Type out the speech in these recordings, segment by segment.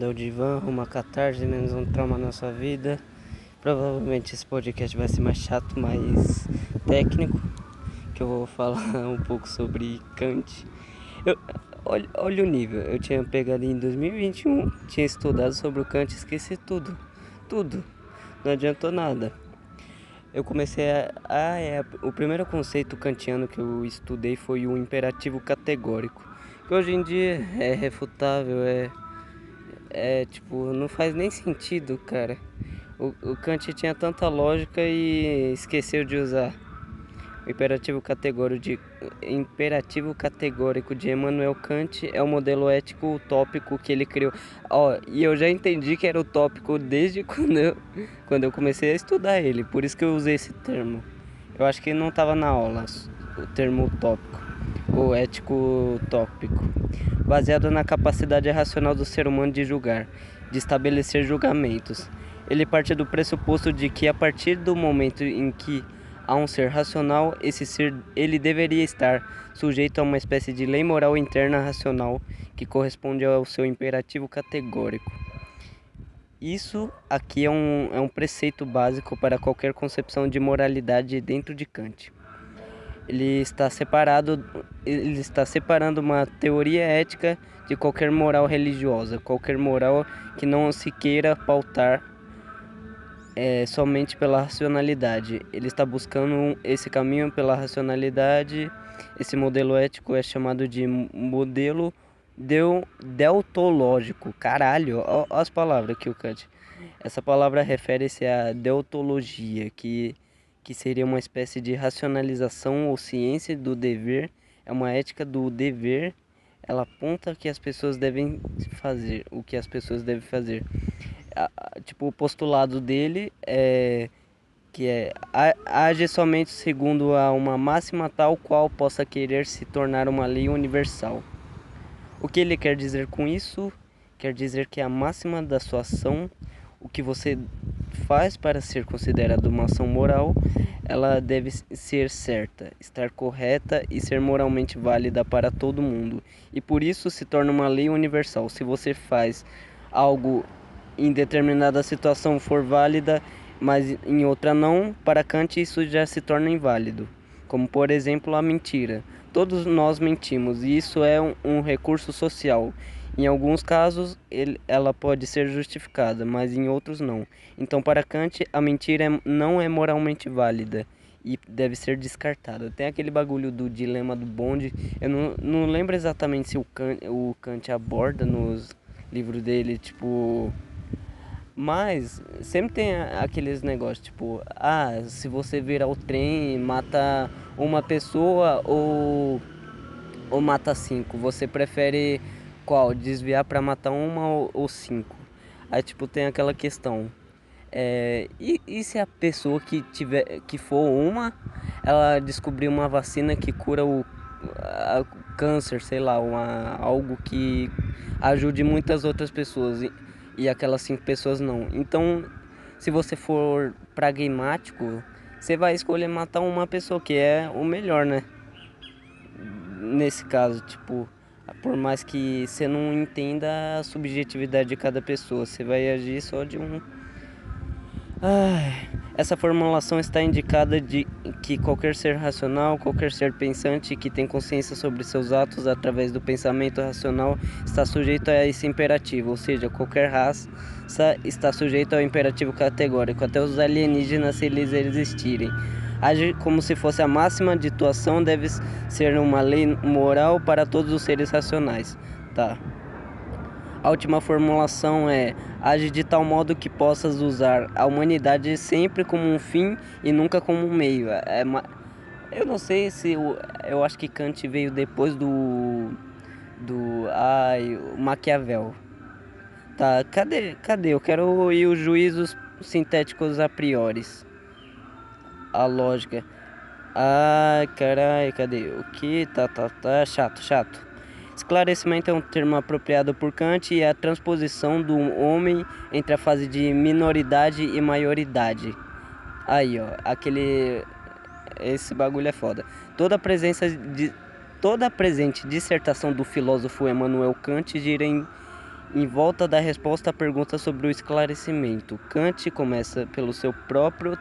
é o Divan, uma catarse, menos um trauma na sua vida. Provavelmente esse podcast vai ser mais chato, mais técnico, que eu vou falar um pouco sobre Kant. Olha o nível, eu tinha pegado em 2021, tinha estudado sobre o Kant e esqueci tudo, não adiantou nada. Eu comecei o primeiro conceito kantiano que eu estudei foi o imperativo categórico, que hoje em dia é refutável, tipo, não faz nem sentido, cara. O Kant tinha tanta lógica e esqueceu de usar. O imperativo categórico de Immanuel Kant é o modelo ético utópico que ele criou. E eu já entendi que era utópico desde quando eu comecei a estudar ele, por isso que eu usei esse termo. Eu acho que não estava na aula o termo utópico, ou ético utópico, baseado na capacidade racional do ser humano de julgar, de estabelecer julgamentos. Ele parte do pressuposto de que a partir do momento em que há um ser racional, esse ser ele deveria estar sujeito a uma espécie de lei moral interna racional que corresponde ao seu imperativo categórico. Isso aqui é um preceito básico para qualquer concepção de moralidade dentro de Kant. Ele está separando uma teoria ética de qualquer moral religiosa, qualquer moral que não se queira pautar somente pela racionalidade. Ele está buscando esse caminho pela racionalidade. Esse modelo ético é chamado de modelo deontológico. Caralho, ó as palavras aqui, o Kant. Essa palavra refere-se à deontologia, que seria uma espécie de racionalização ou ciência do dever. É uma ética do dever. Ela aponta que as pessoas devem fazer, o que as pessoas devem fazer. Tipo, o postulado dele age somente segundo a uma máxima tal qual possa querer se tornar uma lei universal. O que ele quer dizer com isso? Quer dizer que a máxima da sua ação, o que você faz para ser considerado uma ação moral, ela deve ser certa, estar correta e ser moralmente válida para todo mundo. E por isso se torna uma lei universal. Se você faz algo em determinada situação for válida, mas em outra não, para Kant isso já se torna inválido. Como por exemplo a mentira. Todos nós mentimos e isso é um recurso social. Em alguns casos ela pode ser justificada, mas em outros não. Então para Kant a mentira não é moralmente válida e deve ser descartada. Tem aquele bagulho do dilema do bonde. Eu não lembro exatamente se o Kant aborda nos livros dele, tipo... Mas sempre tem aqueles negócios, tipo, se você virar o trem, mata uma pessoa ou mata 5, você prefere qual? Desviar para matar uma ou 5? Aí tipo tem aquela questão, e se a pessoa que for ela descobrir uma vacina que cura o câncer, sei lá, algo que ajude muitas outras pessoas e aquelas 5 pessoas não. Então, se você for pragmático, você vai escolher matar uma pessoa, que é o melhor, né? Nesse caso, tipo, por mais que você não entenda a subjetividade de cada pessoa, você vai agir só de um... Essa formulação está indicada de que qualquer ser racional, qualquer ser pensante que tem consciência sobre seus atos através do pensamento racional está sujeito a esse imperativo, ou seja, qualquer raça está sujeita ao imperativo categórico, até os alienígenas se eles existirem. Agir como se fosse a máxima de tua ação deve ser uma lei moral para todos os seres racionais. Tá. A última formulação age de tal modo que possas usar a humanidade sempre como um fim e nunca como um meio. Eu não sei se... Eu acho que Kant veio depois do Maquiavel. Tá, cadê? Eu quero ouvir os juízos sintéticos a priori. A lógica. Carai, cadê? O que? Tá, chato. Esclarecimento é um termo apropriado por Kant e é a transposição do homem entre a fase de minoridade e maioridade. Aí, ó, esse bagulho é foda. Toda a presente dissertação do filósofo Immanuel Kant gira em Em volta da resposta à pergunta sobre o esclarecimento, Kant começa pelo próprio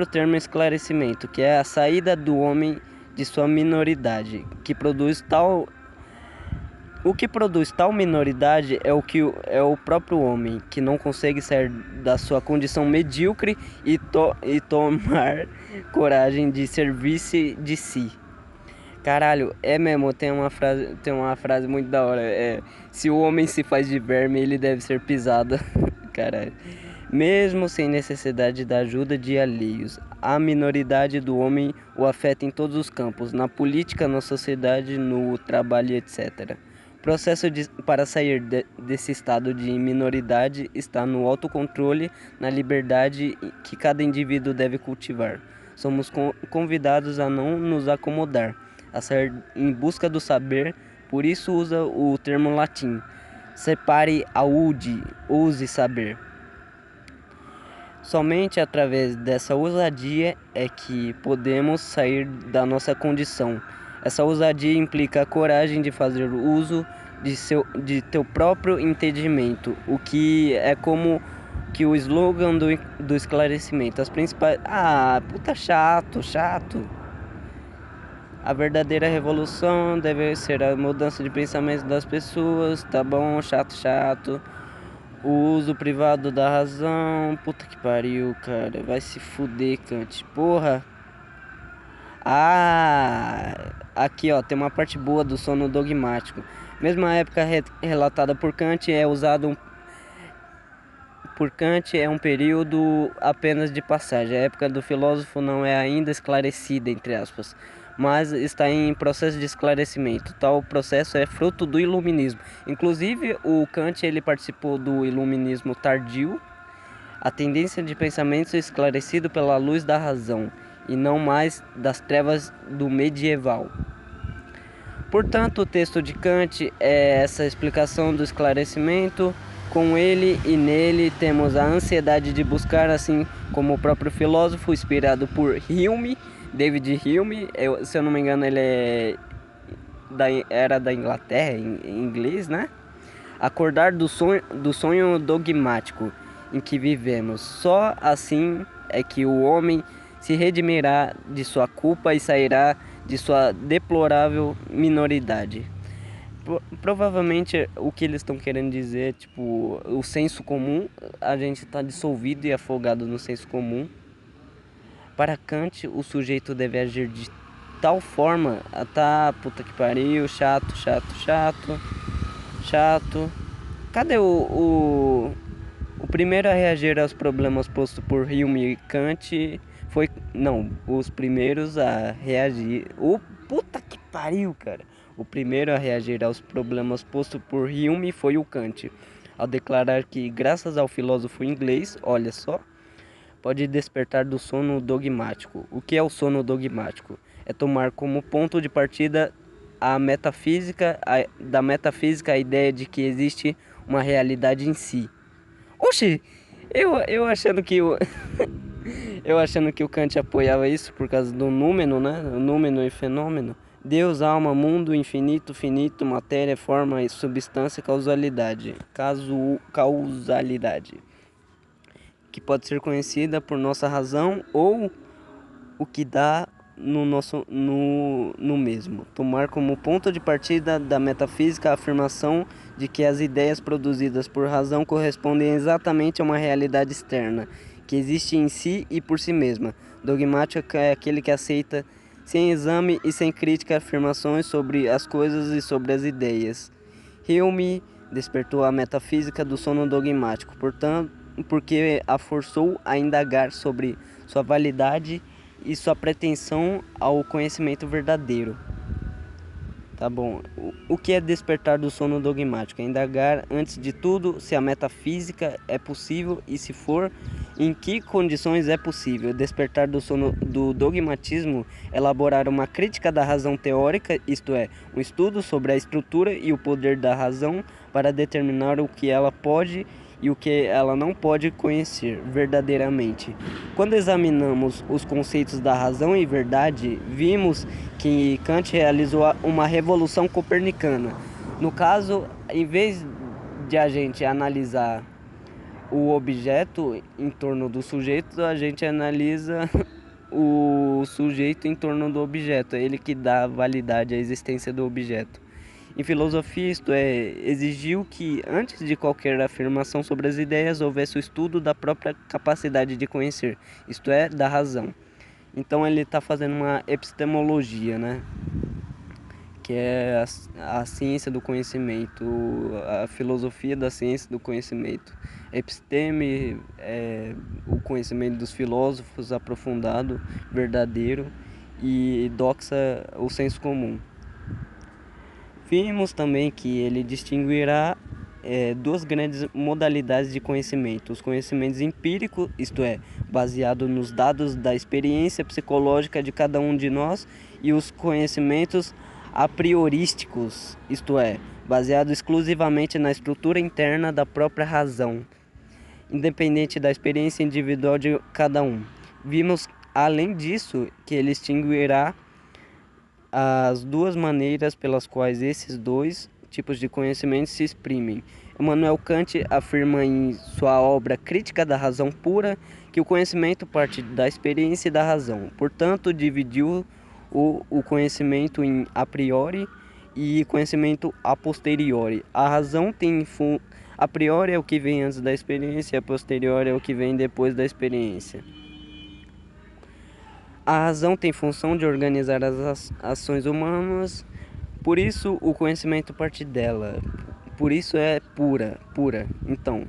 termo esclarecimento, que é a saída do homem de sua minoridade, o que produz tal minoridade é o próprio homem, que não consegue sair da sua condição medíocre e tomar coragem de servir-se de si. Caralho, é mesmo, tem uma frase muito da hora, se o homem se faz de verme, ele deve ser pisado. Caralho. Mesmo sem necessidade da ajuda de alheios, a minoridade do homem o afeta em todos os campos, na política, na sociedade, no trabalho, etc. O processo para sair desse estado de minoridade está no autocontrole, na liberdade que cada indivíduo deve cultivar. Somos convidados a não nos acomodar, a sair em busca do saber, por isso usa o termo latim, separe aude, ouse saber. Somente através dessa ousadia é que podemos sair da nossa condição. Essa ousadia implica a coragem de fazer uso de teu próprio entendimento, o que é como que o slogan do esclarecimento. As principais... Ah, puta chato. A verdadeira revolução deve ser a mudança de pensamento das pessoas, tá bom? Chato. O uso privado da razão. Puta que pariu, cara. Vai se fuder, Kant. Porra. Ah, aqui ó, tem uma parte boa do sono dogmático. Mesma época relatada por Kant por Kant é um período apenas de passagem. A época do filósofo não é ainda esclarecida, entre aspas, mas está em processo de esclarecimento. Tal processo é fruto do iluminismo. Inclusive, o Kant ele participou do iluminismo tardio, a tendência de pensamento esclarecido pela luz da razão, e não mais das trevas do medieval. Portanto, o texto de Kant é essa explicação do esclarecimento. Com ele e nele temos a ansiedade de buscar, assim como o próprio filósofo, inspirado por Hume, David Hume, se eu não me engano ele era da Inglaterra, em inglês, né? Acordar do sonho dogmático em que vivemos. Só assim é que o homem se redimirá de sua culpa e sairá de sua deplorável minoridade. Provavelmente o que eles estão querendo dizer, tipo, o senso comum, a gente está dissolvido e afogado no senso comum. Para Kant, o sujeito deve agir de tal forma, puta que pariu, chato. Cadê o primeiro a reagir aos problemas postos por Hume e Kant foi... Não, os primeiros a reagir... Puta que pariu, cara. O primeiro a reagir aos problemas postos por Hume foi o Kant, ao declarar que, graças ao filósofo inglês, olha só, pode despertar do sono dogmático. O que é o sono dogmático? É tomar como ponto de partida da metafísica a ideia de que existe uma realidade em si. Oxi, eu achando que eu achando que o Kant apoiava isso por causa do númeno, né? O númeno e fenômeno. Deus, alma, mundo, infinito, finito, matéria, forma e substância, causalidade. Causalidade. Que pode ser conhecida por nossa razão ou o que dá no mesmo. Tomar como ponto de partida da metafísica a afirmação de que as ideias produzidas por razão correspondem exatamente a uma realidade externa, que existe em si e por si mesma. Dogmático é aquele que aceita sem exame e sem crítica afirmações sobre as coisas e sobre as ideias. Hume despertou a metafísica do sono dogmático, portanto, porque a forçou a indagar sobre sua validade e sua pretensão ao conhecimento verdadeiro. Tá bom. O que é despertar do sono dogmático? É indagar, antes de tudo, se a metafísica é possível e, se for, em que condições é possível. Despertar do sono do dogmatismo, elaborar uma crítica da razão teórica, isto é, um estudo sobre a estrutura e o poder da razão para determinar o que ela pode e o que ela não pode conhecer verdadeiramente. Quando examinamos os conceitos da razão e verdade, vimos que Kant realizou uma revolução copernicana. No caso, em vez de a gente analisar o objeto em torno do sujeito, a gente analisa o sujeito em torno do objeto. É ele que dá validade à existência do objeto. Em filosofia, isto é, exigiu que, antes de qualquer afirmação sobre as ideias, houvesse o estudo da própria capacidade de conhecer, isto é, da razão. Então ele está fazendo uma epistemologia, né? Que é a ciência do conhecimento, a filosofia da ciência do conhecimento. Episteme é o conhecimento dos filósofos aprofundado, verdadeiro, e doxa o senso comum. Vimos também que ele distinguirá duas grandes modalidades de conhecimento: os conhecimentos empíricos, isto é, baseado nos dados da experiência psicológica de cada um de nós, e os conhecimentos a priorísticos, isto é, baseado exclusivamente na estrutura interna da própria razão, independente da experiência individual de cada um. Vimos, além disso, que ele distinguirá as duas maneiras pelas quais esses dois tipos de conhecimento se exprimem. Immanuel Kant afirma em sua obra Crítica da Razão Pura que o conhecimento parte da experiência e da razão. Portanto, dividiu o conhecimento em a priori e conhecimento a posteriori. A razão tem a priori é o que vem antes da experiência, a posteriori é o que vem depois da experiência. A razão tem função de organizar as ações humanas, por isso o conhecimento parte dela. Por isso é pura. Então,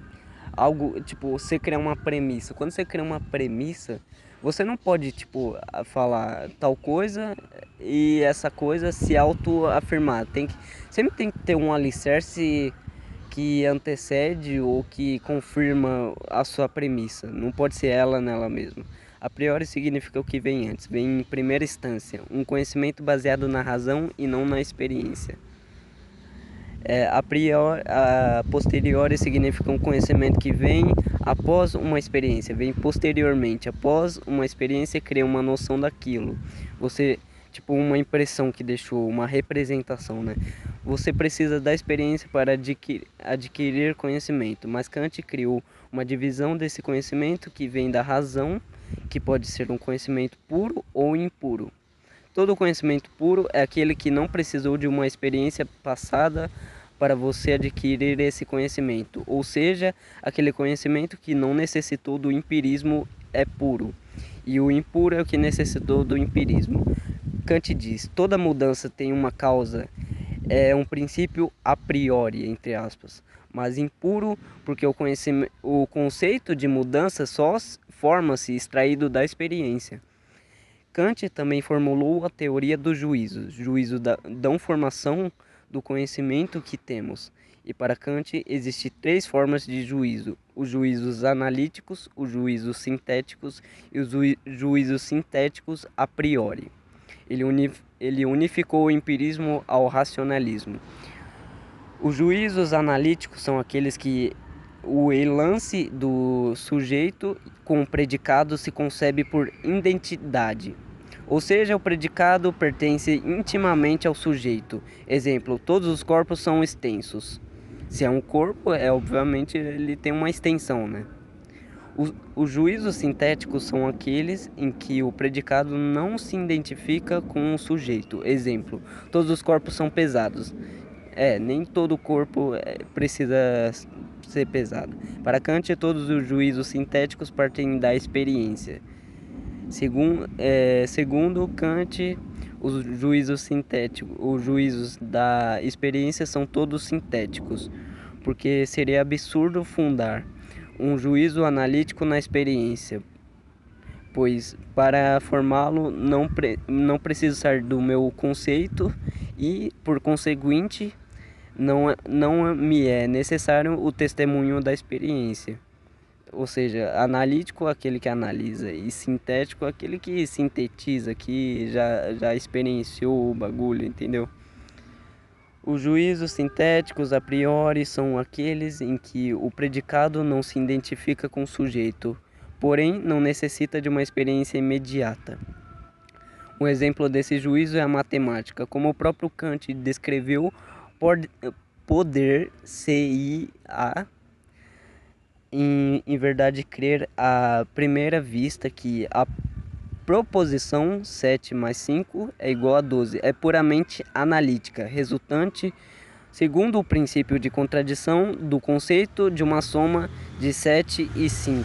algo tipo, você criar uma premissa. Quando você cria uma premissa, você não pode falar tal coisa e essa coisa se autoafirmar. Sempre tem que ter um alicerce que antecede ou que confirma a sua premissa. Não pode ser ela nela mesma. A priori significa o que vem antes, vem em primeira instância, um conhecimento baseado na razão e não na experiência. A posteriori significa um conhecimento que vem após uma experiência, vem posteriormente. Após uma experiência, cria uma noção daquilo. Você, uma impressão que deixou, uma representação, né? Você precisa da experiência para adquirir conhecimento, mas Kant criou uma divisão desse conhecimento que vem da razão, que pode ser um conhecimento puro ou impuro. Todo conhecimento puro é aquele que não precisou de uma experiência passada para você adquirir esse conhecimento, ou seja, aquele conhecimento que não necessitou do empirismo é puro, e o impuro é o que necessitou do empirismo. Kant diz: toda mudança tem uma causa, é um princípio a priori, entre aspas, mas impuro porque o conceito de mudança só forma-se extraído da experiência. Kant também formulou a teoria do juízo da formação do conhecimento que temos. E para Kant existem três formas de juízo: os juízos analíticos, os juízos sintéticos e os juízos sintéticos a priori. Ele unificou o empirismo ao racionalismo. Os juízos analíticos são aqueles que o lance do sujeito com o predicado se concebe por identidade. Ou seja, o predicado pertence intimamente ao sujeito. Exemplo, todos os corpos são extensos. Se é um corpo, obviamente ele tem uma extensão, né? Os juízos sintéticos são aqueles em que o predicado não se identifica com o sujeito. Exemplo, todos os corpos são pesados. Nem todo corpo precisa ser pesado. Para Kant, todos os juízos sintéticos partem da experiência. Segundo Kant, os juízos sintéticos, os juízos da experiência são todos sintéticos, porque seria absurdo fundar um juízo analítico na experiência, pois para formá-lo não preciso sair do meu conceito e, por conseguinte, não me é necessário o testemunho da experiência. Ou seja, analítico aquele que analisa e sintético aquele que sintetiza, que já experienciou o bagulho, entendeu? Os juízos sintéticos a priori são aqueles em que o predicado não se identifica com o sujeito, porém não necessita de uma experiência imediata. Um exemplo desse juízo é a matemática. Como o próprio Kant descreveu, poder-se-á em verdade crer à primeira vista que a proposição 7 mais 5 é igual a 12 é puramente analítica, resultante, segundo o princípio de contradição, do conceito de uma soma de 7 e 5.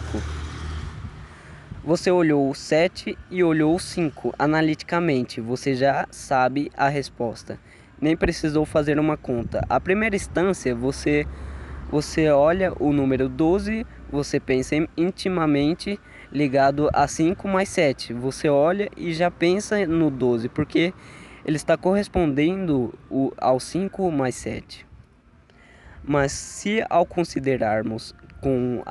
Você olhou 7 e olhou 5 analiticamente, você já sabe a resposta. Nem precisou fazer uma conta. À primeira instância, você olha o número 12, você pensa intimamente ligado a 5 mais 7. Você olha e já pensa no 12, porque ele está correspondendo ao 5 mais 7. Mas se ao considerarmos com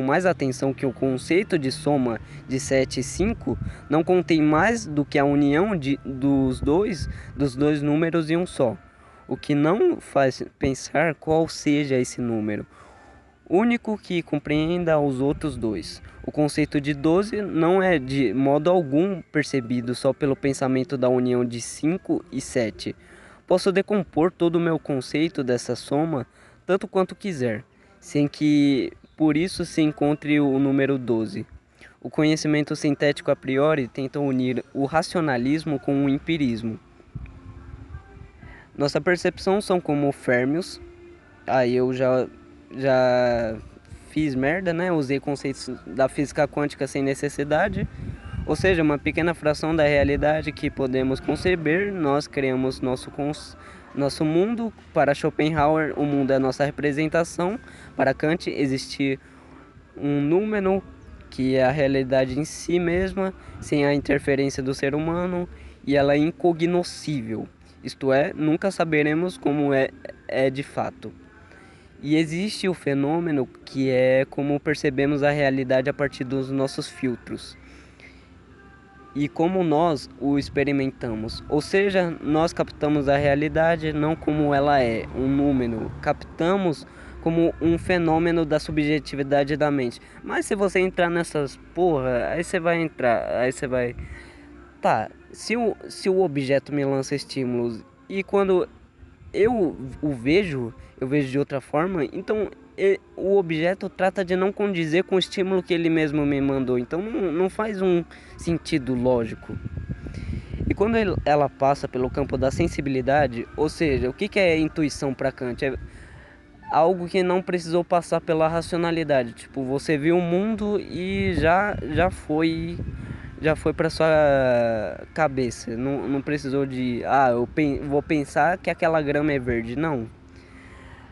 mais atenção que o conceito de soma de 7 e 5 não contém mais do que a união dos dois números em um só, o que não faz pensar qual seja esse número único que compreenda os outros dois. O conceito de 12 não é de modo algum percebido só pelo pensamento da união de 5 e 7. Posso decompor todo o meu conceito dessa soma tanto quanto quiser, sem que por isso se encontre o número 12. O conhecimento sintético a priori tenta unir o racionalismo com o empirismo. Nossa percepção são como férmios. Aí eu já fiz merda, né? Usei conceitos da física quântica sem necessidade. Ou seja, uma pequena fração da realidade que podemos conceber. Nós criamos nosso mundo. Para Schopenhauer, o mundo é nossa representação. Para Kant, existe um número que é a realidade em si mesma, sem a interferência do ser humano, e ela é incognoscível. Isto é, nunca saberemos como é de fato. E existe o fenômeno que é como percebemos a realidade a partir dos nossos filtros e como nós o experimentamos. Ou seja, nós captamos a realidade não como ela é, um número, captamos como um fenômeno da subjetividade da mente. Mas se você entrar nessas porra, aí você vai... Tá, se o objeto me lança estímulos e quando eu vejo de outra forma, então o objeto trata de não condizer com o estímulo que ele mesmo me mandou, então não faz um sentido lógico. E quando ela passa pelo campo da sensibilidade, ou seja, o que é intuição para Kant? É algo que não precisou passar pela racionalidade, tipo, você viu o mundo e já foi para sua cabeça, não precisou de, eu vou pensar que aquela grama é verde, não.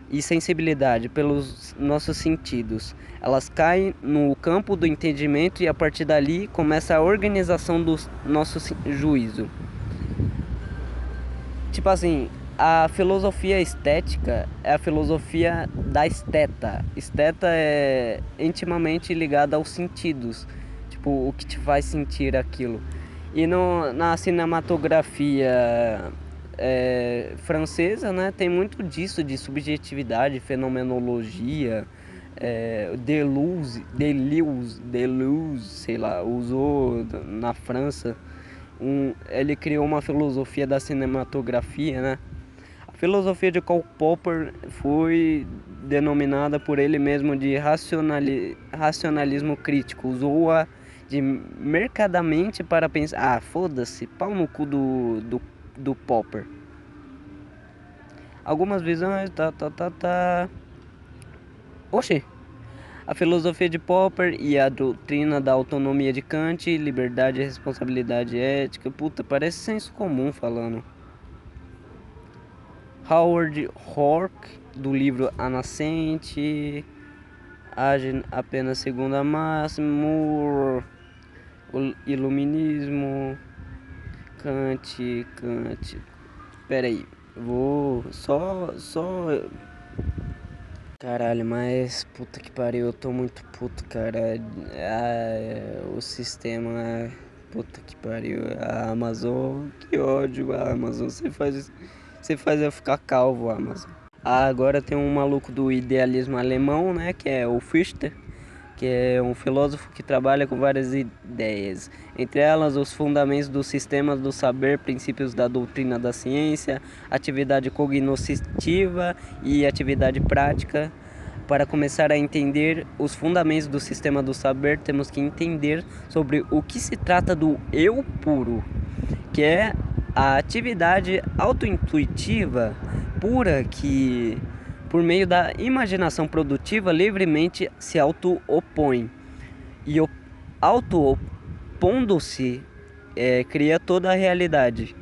E sensibilidade pelos nossos sentidos, elas caem no campo do entendimento e a partir dali começa a organização do nosso juízo. Tipo assim, a filosofia estética é a filosofia da esteta. Esteta é intimamente ligada aos sentidos, tipo, o que te faz sentir aquilo. E na cinematografia francesa, né, tem muito disso, de subjetividade, fenomenologia. Deleuze, sei lá, usou na França. Ele criou uma filosofia da cinematografia, né? A filosofia de Karl Popper foi denominada por ele mesmo de racionalismo crítico. Usou-a de mercadamente para pensar. Foda-se, pau no cu do Popper. Algumas visões. Oxi! A filosofia de Popper e a doutrina da autonomia de Kant, liberdade e responsabilidade ética. Puta, parece senso comum falando. Howard Roark, do livro A Nascente. Age apenas segundo a máximo. O iluminismo. Kant. Pera aí. Vou só... Caralho, mas puta que pariu, eu tô muito puto, cara. O sistema, puta que pariu. A Amazon, que ódio, a Amazon. Você faz eu ficar calvo, Amazon. Agora tem um maluco do idealismo alemão, né, que é o Fichte, que é um filósofo que trabalha com várias ideias, entre elas os fundamentos dos sistemas do saber, princípios da doutrina da ciência, atividade cognoscitiva e atividade prática. Para começar a entender os fundamentos do sistema do saber, temos que entender sobre o que se trata do eu puro, que é a atividade autointuitiva pura que, por meio da imaginação produtiva, livremente se auto-opõe. E auto-opondo-se, cria toda a realidade.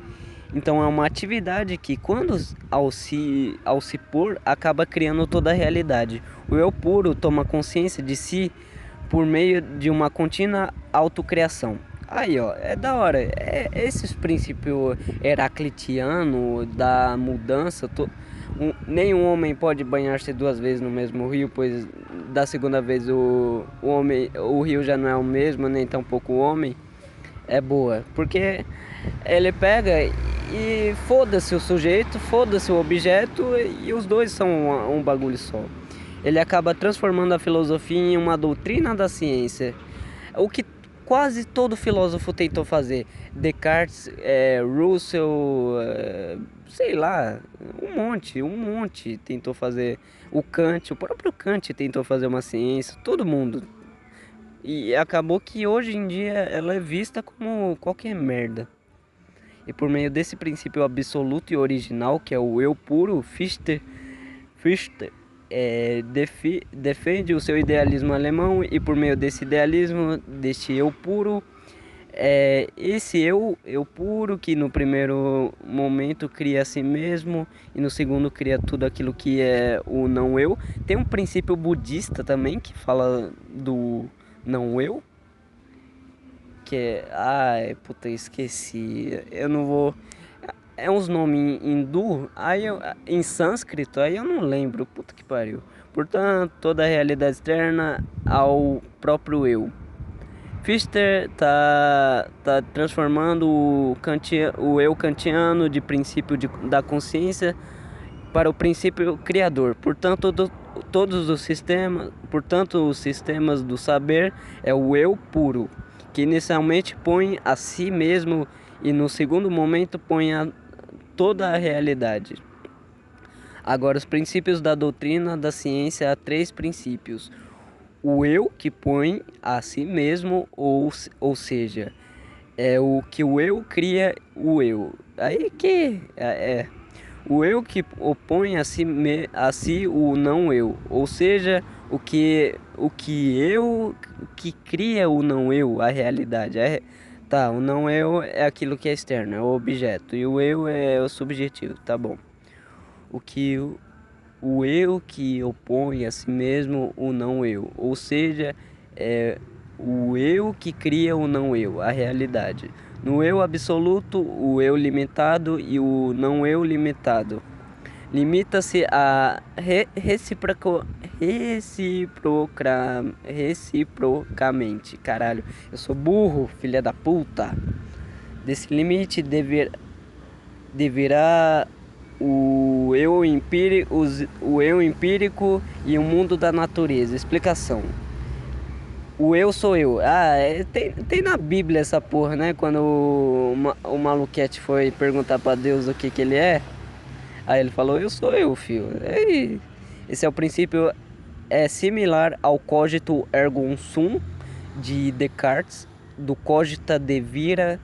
Então é uma atividade que, quando ao se pôr, acaba criando toda a realidade. O eu puro toma consciência de si por meio de uma contínua autocriação. Aí, ó, é da hora. Esses princípios heraclitiano da mudança. Nenhum homem pode banhar-se 2 vezes no mesmo rio, pois da segunda vez o rio já não é o mesmo, nem tampouco o homem. É boa, porque ele pega e foda-se o sujeito, foda-se o objeto, e os dois são um bagulho só. Ele acaba transformando a filosofia em uma doutrina da ciência, o que quase todo filósofo tentou fazer. Descartes, Russell, sei lá, um monte tentou fazer. O Kant, o próprio Kant tentou fazer uma ciência, todo mundo. E acabou que hoje em dia ela é vista como qualquer merda. E por meio desse princípio absoluto e original, que é o eu puro, Fichte defende o seu idealismo alemão, e por meio desse idealismo, deste eu puro, esse eu puro, que no primeiro momento cria a si mesmo e no segundo cria tudo aquilo que é o não eu. Tem um princípio budista também que fala do não eu, que é... Ai, puta, esqueci. Eu não vou... É uns nomes em hindu, em sânscrito, aí eu não lembro. Puta que pariu. Portanto, toda a realidade externa ao próprio eu. Fichte tá transformando o eu kantiano de princípio da consciência para o princípio criador. Portanto, os sistemas do saber é o eu puro, que inicialmente põe a si mesmo e no segundo momento põe a toda a realidade. Agora, os princípios da doutrina da ciência há 3 princípios. O eu que põe a si mesmo, ou seja, é o que o eu cria o eu. Aí que o eu que opõe a si o não eu, ou seja, o que cria o não eu, a realidade. Tá, o não eu é aquilo que é externo, é o objeto, e o eu é o subjetivo, tá bom. O eu que opõe a si mesmo o não eu, ou seja, é o eu que cria o não eu, a realidade. No eu absoluto, o eu limitado e o não eu limitado. Limita-se a reciprocamente. Caralho, eu sou burro, filha da puta. Desse limite deverá o eu empírico e o mundo da natureza. Explicação. O eu sou eu. Tem na Bíblia essa porra, né? Quando o maluquete foi perguntar pra Deus o que ele é. Aí ele falou, eu sou eu, filho. Esse é o princípio, é similar ao cogito ergo sum de Descartes, do cogita deriva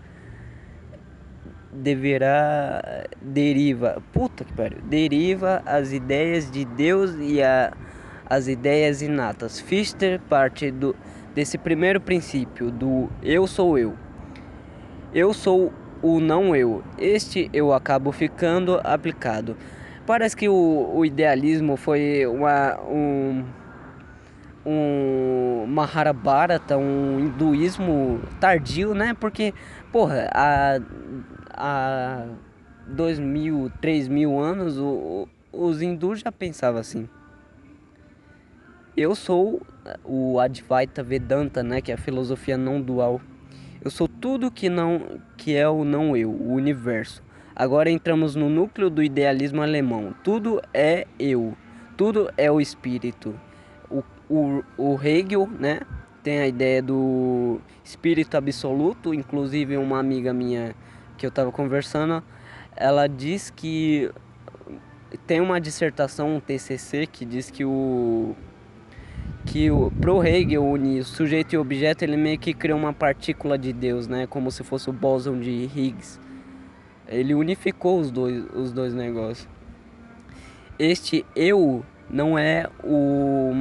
as ideias de Deus e as ideias inatas. Fichte parte desse primeiro princípio, do eu sou eu. Eu sou o não eu. Este eu acabo ficando aplicado. Parece que o idealismo foi um Mahabharata, um hinduísmo tardio, né? Porque, porra, há 2.000, 3.000 anos os hindus já pensavam assim. Eu sou o Advaita Vedanta, né? Que é a filosofia não dual. Eu sou tudo que é o não eu, o universo. Agora entramos no núcleo do idealismo alemão. Tudo é eu, tudo é o espírito. o Hegel, né, tem a ideia do espírito absoluto. Inclusive uma amiga minha que eu estava conversando, ela diz que tem uma dissertação, um TCC, que diz que pro Hegel unir sujeito e objeto, ele meio que criou uma partícula de Deus, né, como se fosse o bóson de Higgs. Ele unificou os dois negócios. Este eu não é o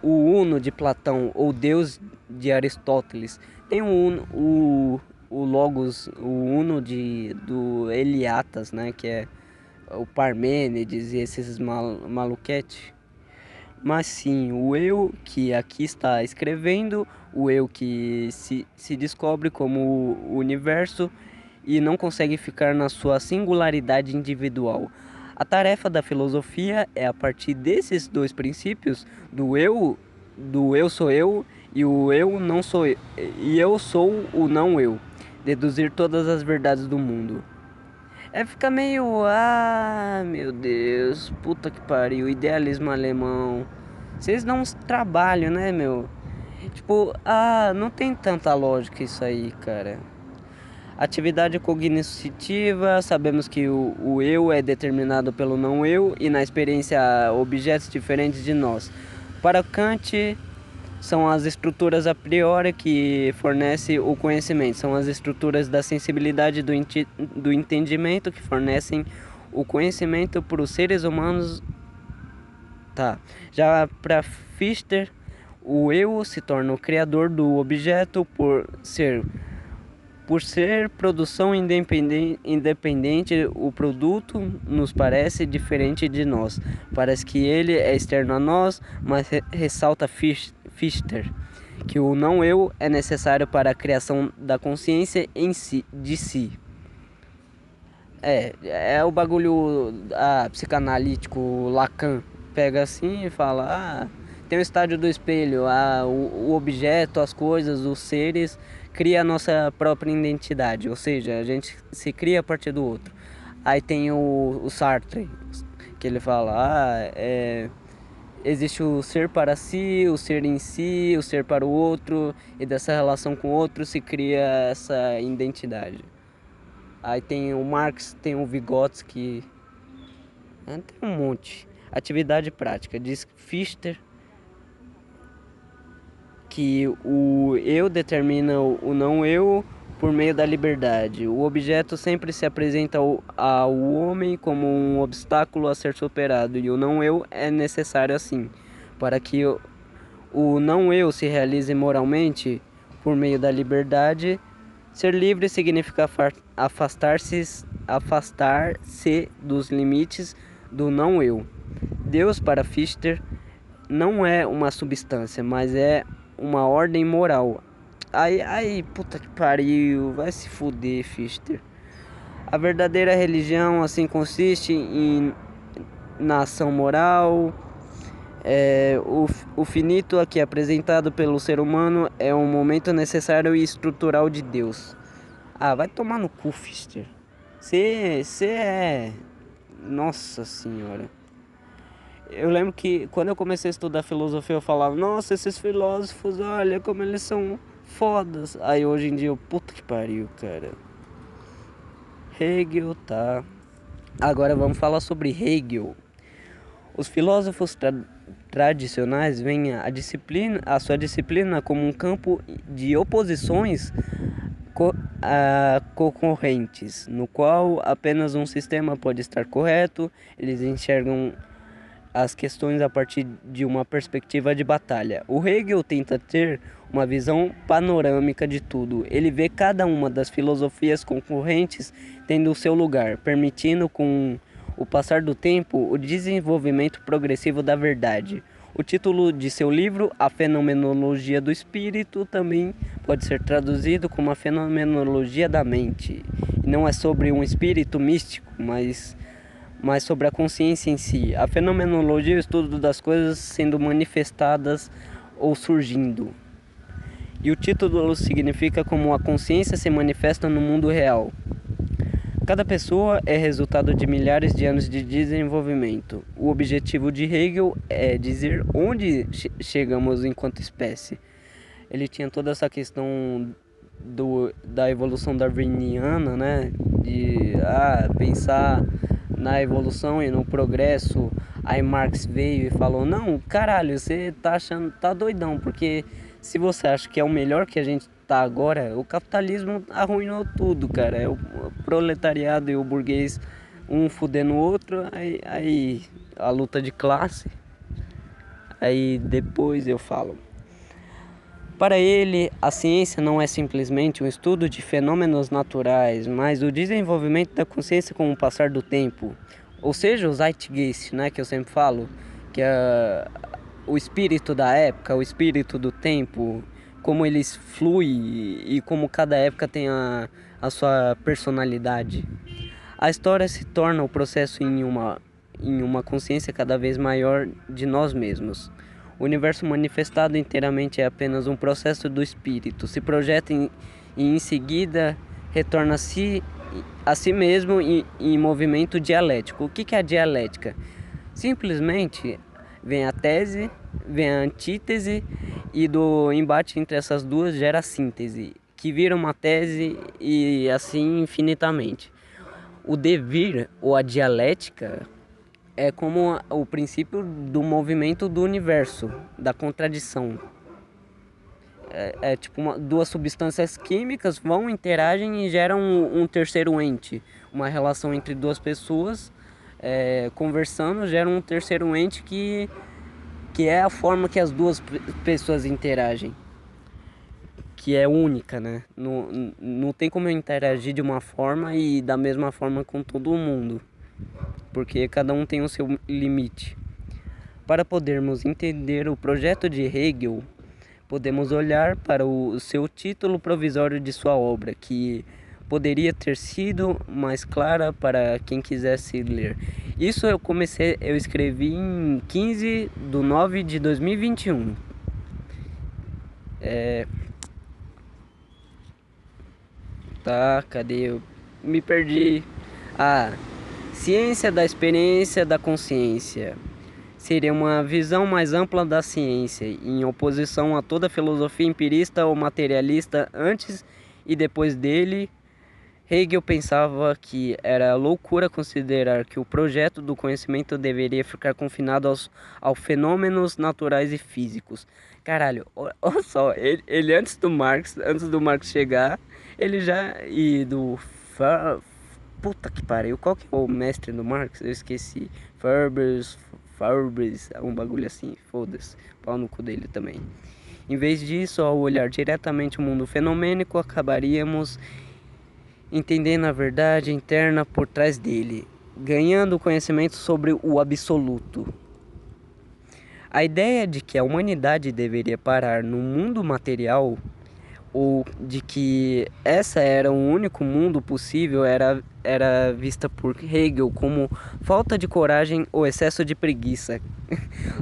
uno de Platão ou Deus de Aristóteles. Tem o logos, o uno do Eliatas, né, que é o Parmênides e esses maluquete. Mas sim, o eu que aqui está escrevendo, o eu que se descobre como o universo e não consegue ficar na sua singularidade individual. A tarefa da filosofia é, a partir desses dois princípios, do eu sou eu e o eu não sou eu, e eu sou o não eu, deduzir todas as verdades do mundo. Fica meio, meu Deus, puta que pariu, idealismo alemão. Vocês dão uns trabalho, né, meu? Tipo, não tem tanta lógica isso aí, cara. Atividade cognitiva, sabemos que o eu é determinado pelo não eu e na experiência há objetos diferentes de nós. Para Kant, são as estruturas a priori que fornecem o conhecimento, são as estruturas da sensibilidade do entendimento que fornecem o conhecimento para os seres humanos. Tá. Já para Fichte, o eu se torna o criador do objeto por ser produção independente, o produto nos parece diferente de nós. Parece que ele é externo a nós, mas ressalta Fichte que o não eu é necessário para a criação da consciência de si. É o bagulho psicanalítico Lacan. Pega assim e fala, tem o estádio do espelho, o objeto, as coisas, os seres cria a nossa própria identidade, ou seja, a gente se cria a partir do outro. Aí tem o Sartre, que ele fala, existe o ser para si, o ser em si, o ser para o outro, e dessa relação com o outro se cria essa identidade. Aí tem o Marx, tem o Vygotsky, tem um monte. Atividade prática, diz Fichte que o eu determina o não eu por meio da liberdade. O objeto sempre se apresenta ao homem como um obstáculo a ser superado, e o não eu é necessário assim, para que o não eu se realize moralmente por meio da liberdade. Ser livre significa afastar-se dos limites do não eu. Deus, para Fichte, não é uma substância, mas é uma ordem moral. Aí, puta que pariu, vai se fuder, Fichte. A verdadeira religião, assim, consiste na ação moral. O finito aqui apresentado pelo ser humano é um momento necessário e estrutural de Deus. Vai tomar no cu, Fichte. Você é... Nossa senhora. Eu lembro que quando eu comecei a estudar filosofia eu falava, nossa, esses filósofos, olha como eles são fodas. Aí hoje em dia, puta que pariu, cara. Hegel, tá. Agora vamos falar sobre Hegel. Os filósofos tradicionais veem a sua disciplina como um campo de oposições concorrentes, no qual apenas um sistema pode estar correto. Eles enxergam as questões a partir de uma perspectiva de batalha. O Hegel tenta ter uma visão panorâmica de tudo. Ele vê cada uma das filosofias concorrentes tendo o seu lugar, permitindo com o passar do tempo o desenvolvimento progressivo da verdade. O título de seu livro, A Fenomenologia do Espírito, também pode ser traduzido como a fenomenologia da mente. E não é sobre um espírito místico, mas sobre a consciência em si. A fenomenologia é o estudo das coisas sendo manifestadas ou surgindo. E o título significa como a consciência se manifesta no mundo real. Cada pessoa é resultado de milhares de anos de desenvolvimento. O objetivo de Hegel é dizer onde chegamos enquanto espécie. Ele tinha toda essa questão da evolução darwiniana, né? De pensar na evolução e no progresso. Aí Marx veio e falou: não, caralho, você tá achando, tá doidão, porque se você acha que é o melhor que a gente tá agora, o capitalismo arruinou tudo, cara. É o proletariado e o burguês, um fudendo o outro, aí a luta de classe. Aí depois eu falo. Para ele, a ciência não é simplesmente um estudo de fenômenos naturais, mas o desenvolvimento da consciência com o passar do tempo. Ou seja, o Zeitgeist, né, que eu sempre falo, que é o espírito da época, o espírito do tempo, como eles fluem e como cada época tem a sua personalidade. A história se torna o processo em uma consciência cada vez maior de nós mesmos. O universo manifestado inteiramente é apenas um processo do espírito, se projeta e em seguida retorna a si mesmo em movimento dialético. O que é a dialética? Simplesmente vem a tese, vem a antítese e do embate entre essas duas gera a síntese, que vira uma tese e assim infinitamente. O devir ou a dialética é como o princípio do movimento do universo, da contradição. É tipo duas substâncias químicas vão, interagem e geram um terceiro ente. Uma relação entre duas pessoas conversando gera um terceiro ente que é a forma que as duas pessoas interagem. Que é única, né? Não tem como eu interagir de uma forma e da mesma forma com todo mundo, porque cada um tem o seu limite. Para podermos entender o projeto de Hegel, podemos olhar para o seu título provisório de sua obra, que poderia ter sido mais clara para quem quisesse ler. Isso eu escrevi em 15/9/2021. Tá, cadê eu? Me perdi. Ciência da experiência da consciência. Seria uma visão mais ampla da ciência, em oposição a toda filosofia empirista ou materialista antes e depois dele. Hegel pensava que era loucura considerar que o projeto do conhecimento deveria ficar confinado aos fenômenos naturais e físicos. Caralho, olha só, ele antes do Marx chegar, ele já... Puta que pariu, qual que é o mestre do Marx? Eu esqueci. Farbers, um bagulho assim, foda-se, pau no cu dele também. Em vez disso, ao olhar diretamente o mundo fenomênico, acabaríamos entendendo a verdade interna por trás dele, ganhando conhecimento sobre o absoluto. A ideia de que a humanidade deveria parar no mundo material, ou de que essa era o único mundo possível, era vista por Hegel como falta de coragem ou excesso de preguiça.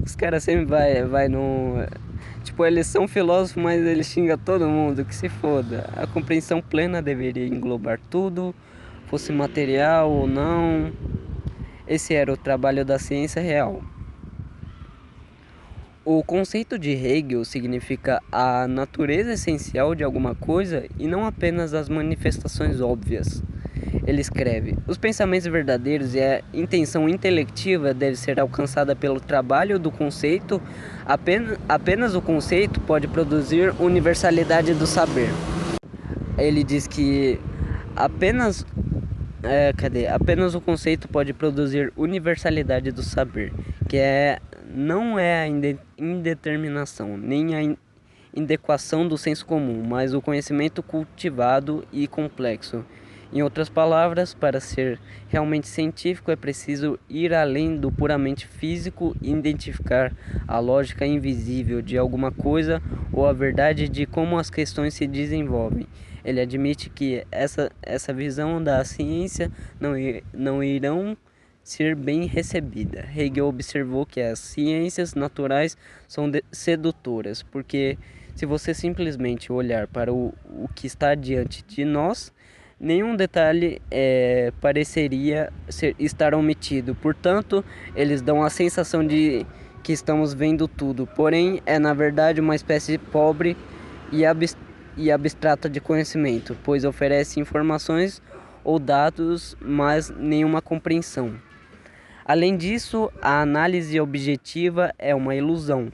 Os caras sempre vai no... Tipo, eles são filósofos, mas eles xingam todo mundo, que se foda. A compreensão plena deveria englobar tudo, fosse material ou não. Esse era o trabalho da ciência real. O conceito de Hegel significa a natureza essencial de alguma coisa e não apenas as manifestações óbvias. Ele escreve: os pensamentos verdadeiros e a intenção intelectiva devem ser alcançada pelo trabalho do conceito. Apenas o conceito pode produzir universalidade do saber. Ele diz que apenas o conceito pode produzir universalidade do saber, que não é a indeterminação, nem a inadequação do senso comum, mas o conhecimento cultivado e complexo. Em outras palavras, para ser realmente científico é preciso ir além do puramente físico e identificar a lógica invisível de alguma coisa ou a verdade de como as questões se desenvolvem. Ele admite que essa visão da ciência não irão ser bem recebida. Hegel observou que as ciências naturais são sedutoras, porque se você simplesmente olhar para o que está diante de nós, Nenhum detalhe pareceria estar omitido, portanto, eles dão a sensação de que estamos vendo tudo, porém é na verdade uma espécie pobre e abstrata de conhecimento, pois oferece informações ou dados, mas nenhuma compreensão. Além disso, a análise objetiva é uma ilusão,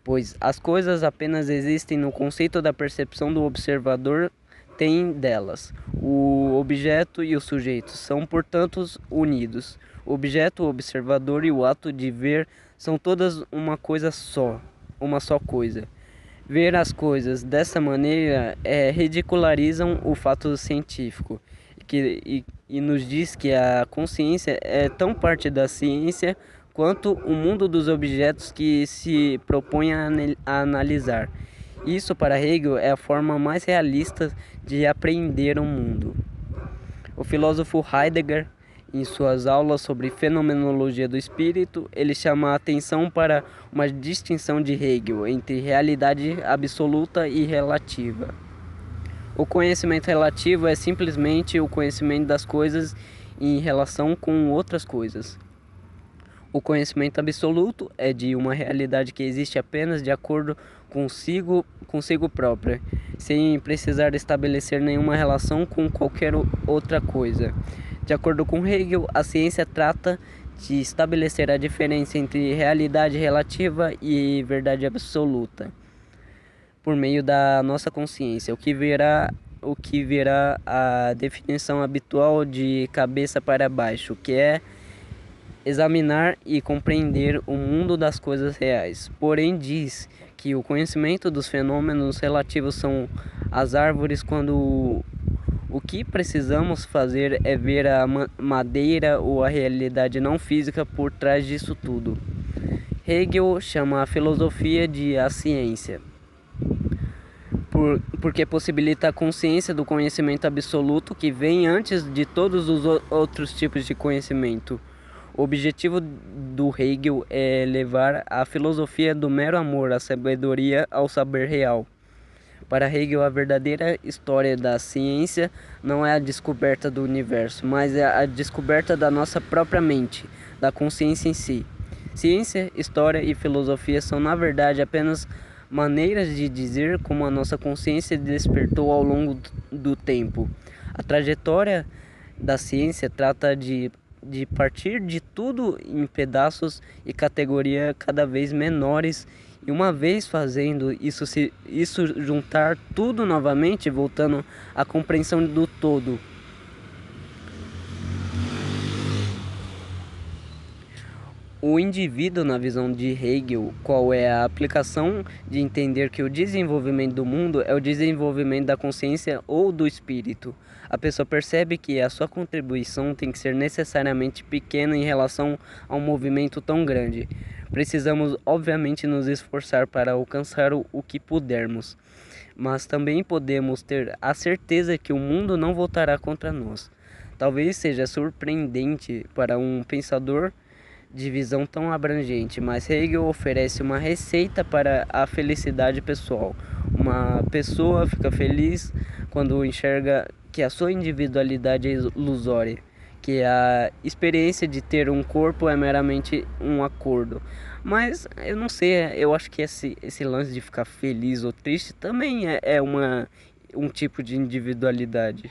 pois as coisas apenas existem no conceito da percepção do observador tem delas. O objeto e o sujeito são, portanto, unidos. O objeto, o observador e o ato de ver são todas uma só coisa. Ver as coisas dessa maneira ridicularizam o fato científico e nos diz que a consciência é tão parte da ciência quanto o mundo dos objetos que se propõe a analisar. Isso, para Hegel, é a forma mais realista de apreender o mundo. O filósofo Heidegger, em suas aulas sobre fenomenologia do espírito, ele chama a atenção para uma distinção de Hegel entre realidade absoluta e relativa. O conhecimento relativo é simplesmente o conhecimento das coisas em relação com outras coisas. O conhecimento absoluto é de uma realidade que existe apenas de acordo consigo própria, sem precisar estabelecer nenhuma relação com qualquer outra coisa. De acordo com Hegel, a ciência trata de estabelecer a diferença entre realidade relativa e verdade absoluta, por meio da nossa consciência, o que virá a definição habitual de cabeça para baixo, que é examinar e compreender o mundo das coisas reais. Porém, diz que o conhecimento dos fenômenos relativos são as árvores, quando o que precisamos fazer é ver a madeira ou a realidade não física por trás disso tudo. Hegel chama a filosofia de a ciência, porque possibilita a consciência do conhecimento absoluto que vem antes de todos os outros tipos de conhecimento. O objetivo do Hegel é levar a filosofia do mero amor à sabedoria ao saber real. Para Hegel, a verdadeira história da ciência não é a descoberta do universo, mas é a descoberta da nossa própria mente, da consciência em si. Ciência, história e filosofia são, na verdade, apenas maneiras de dizer como a nossa consciência despertou ao longo do tempo. A trajetória da ciência trata de partir de tudo em pedaços e categoria cada vez menores, e uma vez fazendo isso juntar tudo novamente, voltando à compreensão do todo. O indivíduo, na visão de Hegel, qual é a aplicação de entender que o desenvolvimento do mundo é o desenvolvimento da consciência ou do espírito. A pessoa percebe que a sua contribuição tem que ser necessariamente pequena em relação a um movimento tão grande. Precisamos, obviamente, nos esforçar para alcançar o que pudermos, mas também podemos ter a certeza que o mundo não voltará contra nós. Talvez seja surpreendente para um pensador de visão tão abrangente, mas Hegel oferece uma receita para a felicidade pessoal. Uma pessoa fica feliz quando enxerga que a sua individualidade é ilusória, que a experiência de ter um corpo é meramente um acordo. Mas eu não sei, eu acho que esse lance de ficar feliz ou triste também é um tipo de individualidade.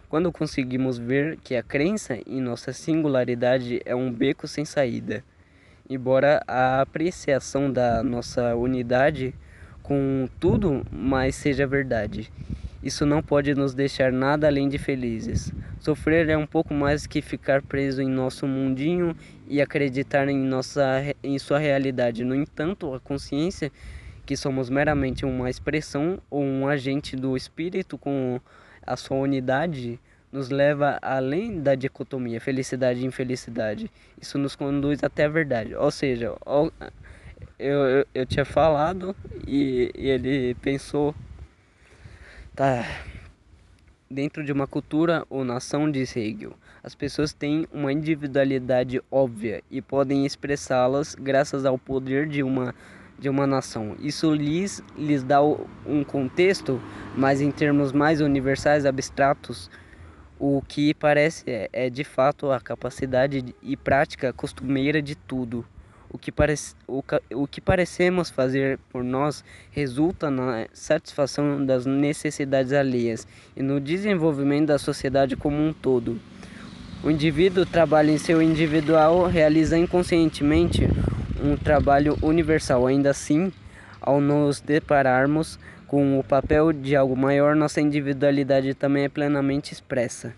Quando conseguimos ver que a crença em nossa singularidade é um beco sem saída, embora a apreciação da nossa unidade com tudo mais seja verdade, isso não pode nos deixar nada além de felizes. Sofrer é um pouco mais que ficar preso em nosso mundinho e acreditar em sua realidade. No entanto, a consciência que somos meramente uma expressão ou um agente do espírito com a sua unidade nos leva além da dicotomia felicidade e infelicidade. Isso nos conduz até a verdade. Ou seja, eu tinha falado e ele pensou, tá, dentro de uma cultura ou nação, diz Hegel, as pessoas têm uma individualidade óbvia e podem expressá-las graças ao poder de uma de uma nação. Isso lhes dá um contexto, mas em termos mais universais, abstratos, o que parece é de fato a capacidade e prática costumeira de tudo. O que parecemos fazer por nós resulta na satisfação das necessidades alheias e no desenvolvimento da sociedade como um todo. O indivíduo trabalha em seu individual, realiza inconscientemente um trabalho universal. Ainda assim, ao nos depararmos com o papel de algo maior, nossa individualidade também é plenamente expressa.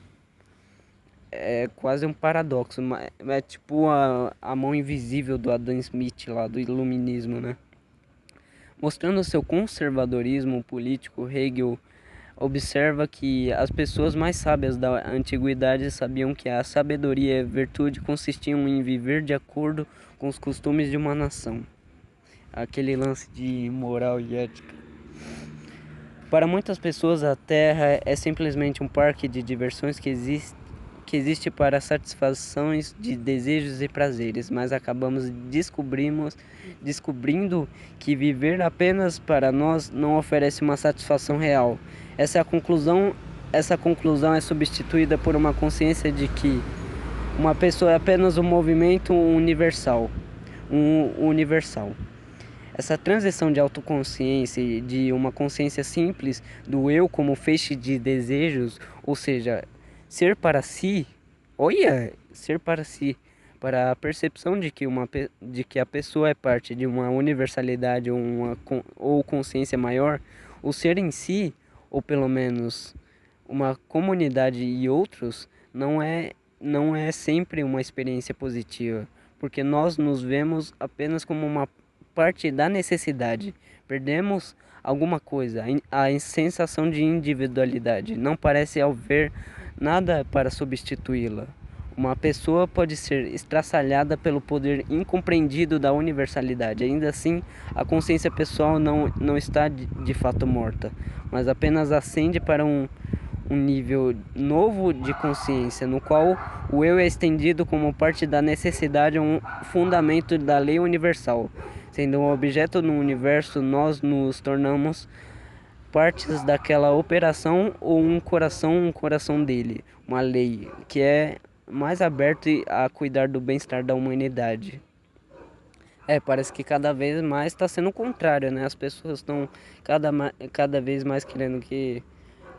É quase um paradoxo, mas é tipo a mão invisível do Adam Smith lá do iluminismo, né? Mostrando seu conservadorismo político, Hegel observa que as pessoas mais sábias da antiguidade sabiam que a sabedoria e a virtude consistiam em viver de acordo com os costumes de uma nação. Aquele lance de moral e ética. Para muitas pessoas, a Terra é simplesmente um parque de diversões que existe para satisfações de desejos e prazeres, mas acabamos descobrindo que viver apenas para nós não oferece uma satisfação real. Essa conclusão é substituída por uma consciência de que uma pessoa é apenas um movimento universal. Essa transição de autoconsciência e de uma consciência simples do eu como feixe de desejos, ou seja, ser para si, para a percepção de que a pessoa é parte de uma universalidade ou consciência maior, o ser em si, ou pelo menos uma comunidade e outros, não é sempre uma experiência positiva, porque nós nos vemos apenas como uma parte da necessidade. Perdemos alguma coisa, a sensação de individualidade. Não parece haver nada para substituí-la. Uma pessoa pode ser estraçalhada pelo poder incompreendido da universalidade. Ainda assim, a consciência pessoal não está de fato morta, mas apenas ascende para um nível novo de consciência, no qual o eu é estendido como parte da necessidade, um fundamento da lei universal. Sendo um objeto no universo, nós nos tornamos partes daquela operação ou um coração dele, uma lei que é mais aberto a cuidar do bem-estar da humanidade. Parece que cada vez mais está sendo o contrário, né? As pessoas estão cada vez mais querendo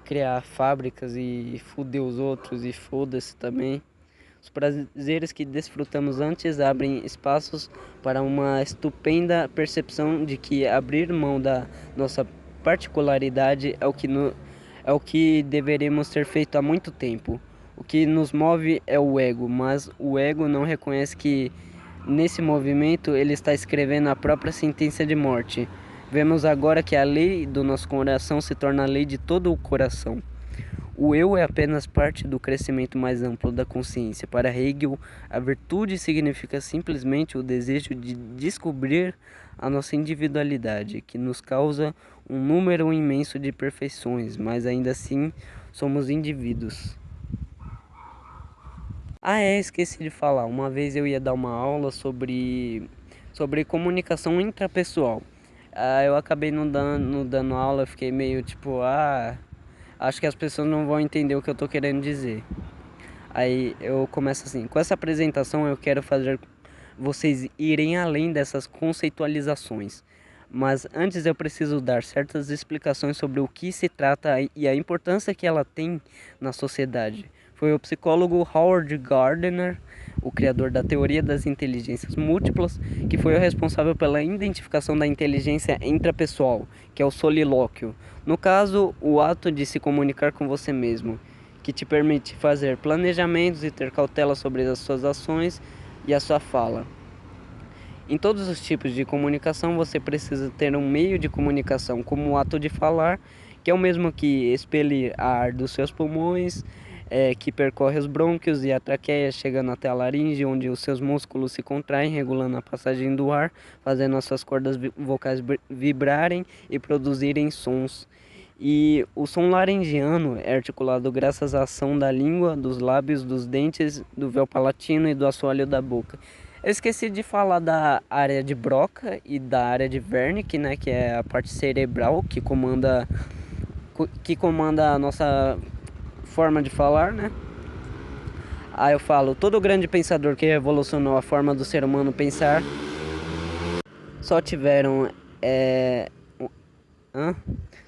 criar fábricas e foder os outros e foda-se também. Os prazeres que desfrutamos antes abrem espaços para uma estupenda percepção de que abrir mão da nossa particularidade é o que deveríamos ter feito há muito tempo. O que nos move é o ego, mas o ego não reconhece que nesse movimento ele está escrevendo a própria sentença de morte. Vemos agora que a lei do nosso coração se torna a lei de todo o coração. O eu é apenas parte do crescimento mais amplo da consciência. Para Hegel, a virtude significa simplesmente o desejo de descobrir a nossa individualidade, que nos causa um número imenso de perfeições, mas ainda assim somos indivíduos. Esqueci de falar. Uma vez eu ia dar uma aula sobre comunicação intrapessoal. Eu acabei não dando aula, fiquei meio tipo, acho que as pessoas não vão entender o que eu tô querendo dizer. Aí eu começo assim: com essa apresentação eu quero fazer vocês irem além dessas conceitualizações. Mas antes eu preciso dar certas explicações sobre o que se trata e a importância que ela tem na sociedade. Foi o psicólogo Howard Gardner, o criador da teoria das inteligências múltiplas, que foi o responsável pela identificação da inteligência intrapessoal, que é o solilóquio. No caso, o ato de se comunicar com você mesmo, que te permite fazer planejamentos e ter cautela sobre as suas ações e a sua fala. Em todos os tipos de comunicação, você precisa ter um meio de comunicação, como o ato de falar, que é o mesmo que expelir ar dos seus pulmões, que percorre os brônquios e a traqueia, chegando até a laringe, onde os seus músculos se contraem, regulando a passagem do ar, fazendo as suas cordas vocais vibrarem e produzirem sons. E o som laringiano é articulado graças à ação da língua, dos lábios, dos dentes, do véu palatino e do assoalho da boca. Eu esqueci de falar da área de Broca e da área de Wernicke, né, que é a parte cerebral que comanda a nossa forma de falar, né? Aí eu falo, todo grande pensador que revolucionou a forma do ser humano pensar só tiveram é, hã?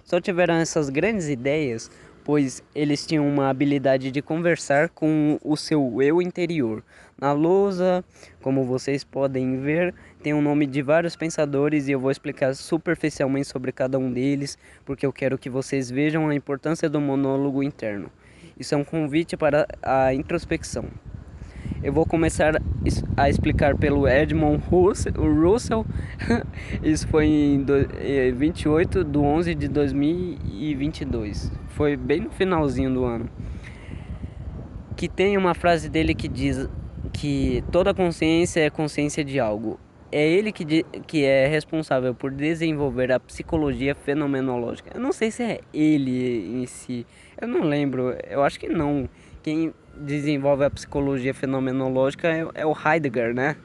Só tiveram essas grandes ideias, pois eles tinham uma habilidade de conversar com o seu eu interior. Na lousa, como vocês podem ver, tem o nome de vários pensadores e eu vou explicar superficialmente sobre cada um deles, porque eu quero que vocês vejam a importância do monólogo interno. Isso é um convite para a introspecção. Eu vou começar a explicar pelo Edmund Russell. Isso foi em 28 de 11 de 2022. Foi bem no finalzinho do ano. Que tem uma frase dele que diz que toda consciência é consciência de algo. É ele que é responsável por desenvolver a psicologia fenomenológica. Eu não sei se é ele em si. Eu não lembro. Eu acho que não. Quem desenvolve a psicologia fenomenológica é o Heidegger, né?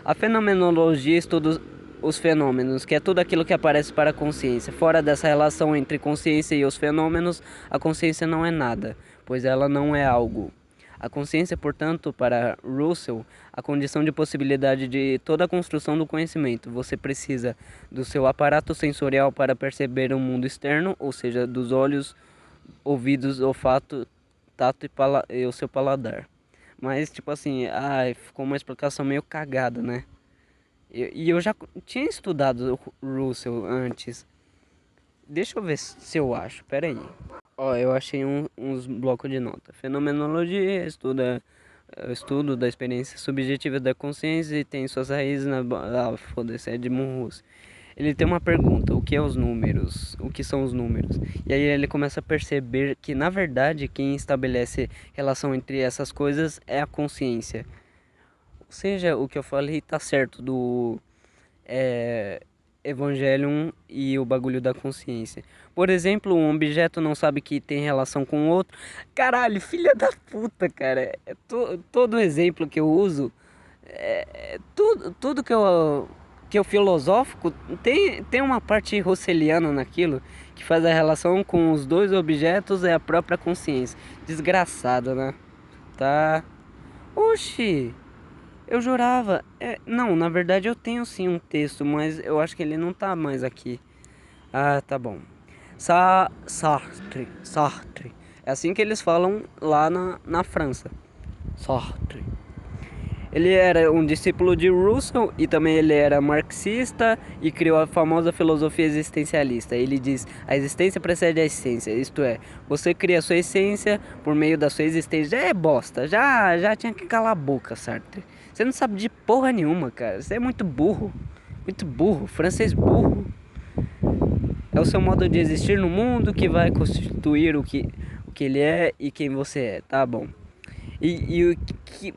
A fenomenologia estuda os fenômenos, que é tudo aquilo que aparece para a consciência. Fora dessa relação entre consciência e os fenômenos, a consciência não é nada, pois ela não é algo. A consciência, portanto, para Russell, a condição de possibilidade de toda a construção do conhecimento. Você precisa do seu aparato sensorial para perceber o mundo externo, ou seja, dos olhos, ouvidos, olfato, tato e o seu paladar. Mas, tipo assim, ficou uma explicação meio cagada, né? E eu já tinha estudado o Russell antes. Deixa eu ver se eu acho, pera aí. Ó, eu achei uns blocos de nota. Fenomenologia estuda o estudo da experiência subjetiva da consciência e tem suas raízes na... foda-se, Edmund Husserl. Ele tem uma pergunta, o que é os números? O que são os números? E aí ele começa a perceber que, na verdade, quem estabelece relação entre essas coisas é a consciência. Ou seja, o que eu falei tá certo do Evangelion e o bagulho da consciência. Por exemplo, um objeto não sabe que tem relação com o outro. Caralho, filha da puta, cara. Todo exemplo que eu uso, tudo que eu filosófico, tem uma parte russeliana naquilo, que faz a relação com os dois objetos é a própria consciência. Desgraçado, né? Tá. Oxi! Eu jurava. Não, na verdade eu tenho sim um texto, mas eu acho que ele não tá mais aqui. Ah, tá bom. Sartre. É assim que eles falam lá na França. Sartre. Ele era um discípulo de Russell e também ele era marxista e criou a famosa filosofia existencialista. Ele diz: a existência precede a essência, isto é, você cria a sua essência por meio da sua existência. Já é bosta, já tinha que calar a boca, Sartre. Você não sabe de porra nenhuma, cara. Você é muito burro, francês burro. É o seu modo de existir no mundo que vai constituir o que ele é e quem você é, tá bom?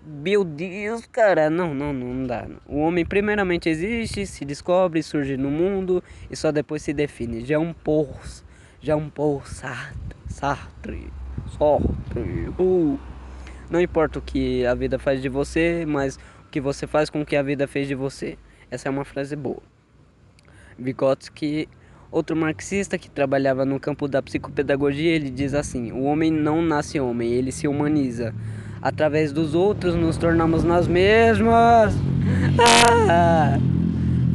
Meu Deus, cara, não dá. O homem primeiramente existe, se descobre, surge no mundo e só depois se define. Jean-Paul Sartre. Não importa o que a vida faz de você, mas o que você faz com o que a vida fez de você. Essa é uma frase boa. Vygotsky, outro marxista que trabalhava no campo da psicopedagogia, ele diz assim: o homem não nasce homem, ele se humaniza. Através dos outros nos tornamos nós mesmos.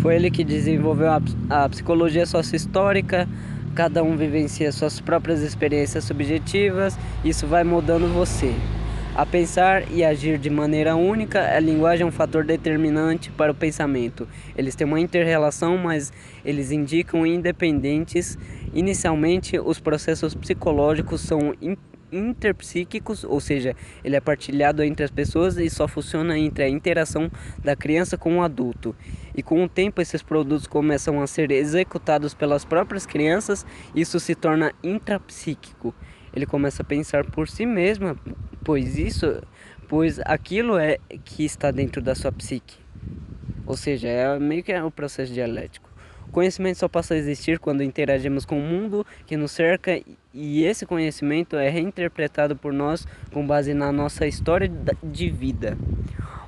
Foi ele que desenvolveu a psicologia sócio-histórica. Cada um vivencia suas próprias experiências subjetivas. Isso vai moldando você a pensar e agir de maneira única. A linguagem é um fator determinante para o pensamento. Eles têm uma inter-relação, mas eles indicam independentes. Inicialmente, os processos psicológicos são interpsíquicos, ou seja, ele é partilhado entre as pessoas e só funciona entre a interação da criança com o adulto. E com o tempo esses produtos começam a ser executados pelas próprias crianças, e isso se torna intrapsíquico. Ele começa a pensar por si mesmo, pois aquilo é que está dentro da sua psique. Ou seja, é meio que o processo dialético. O conhecimento só passa a existir quando interagimos com o mundo que nos cerca, e esse conhecimento é reinterpretado por nós com base na nossa história de vida.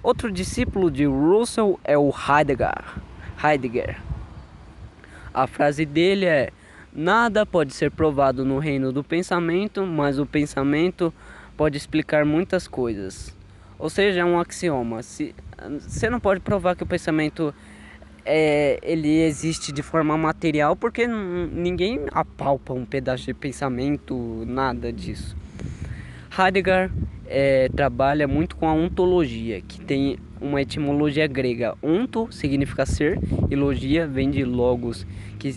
Outro discípulo de Russell é o Heidegger. A frase dele é: nada pode ser provado no reino do pensamento, mas o pensamento pode explicar muitas coisas. Ou seja, é um axioma. Você não pode provar que o pensamento ele existe de forma material, porque ninguém apalpa um pedaço de pensamento, nada disso. Heidegger trabalha muito com a ontologia, que tem uma etimologia grega. Onto significa ser e logia vem de logos, que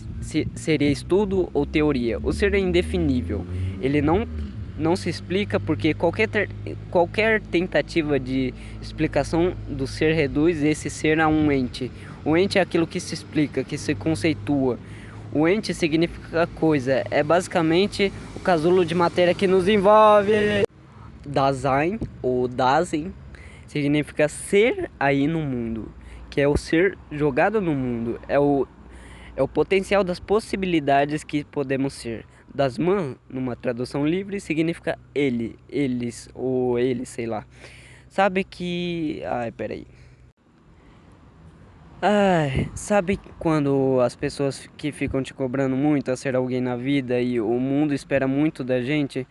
seria estudo ou teoria. O ser é indefinível, ele não se explica, porque qualquer tentativa de explicação do ser reduz esse ser a um ente. O ente é aquilo que se explica, que se conceitua. O ente significa coisa, é basicamente o casulo de matéria que nos envolve. Dasein ou Dasein significa ser aí no mundo, que é o ser jogado no mundo, é o potencial das possibilidades que podemos ser. Dasman, numa tradução livre, significa ele, eles ou ele, sei lá. Sabe que... sabe quando as pessoas que ficam te cobrando muito a ser alguém na vida e o mundo espera muito da gente?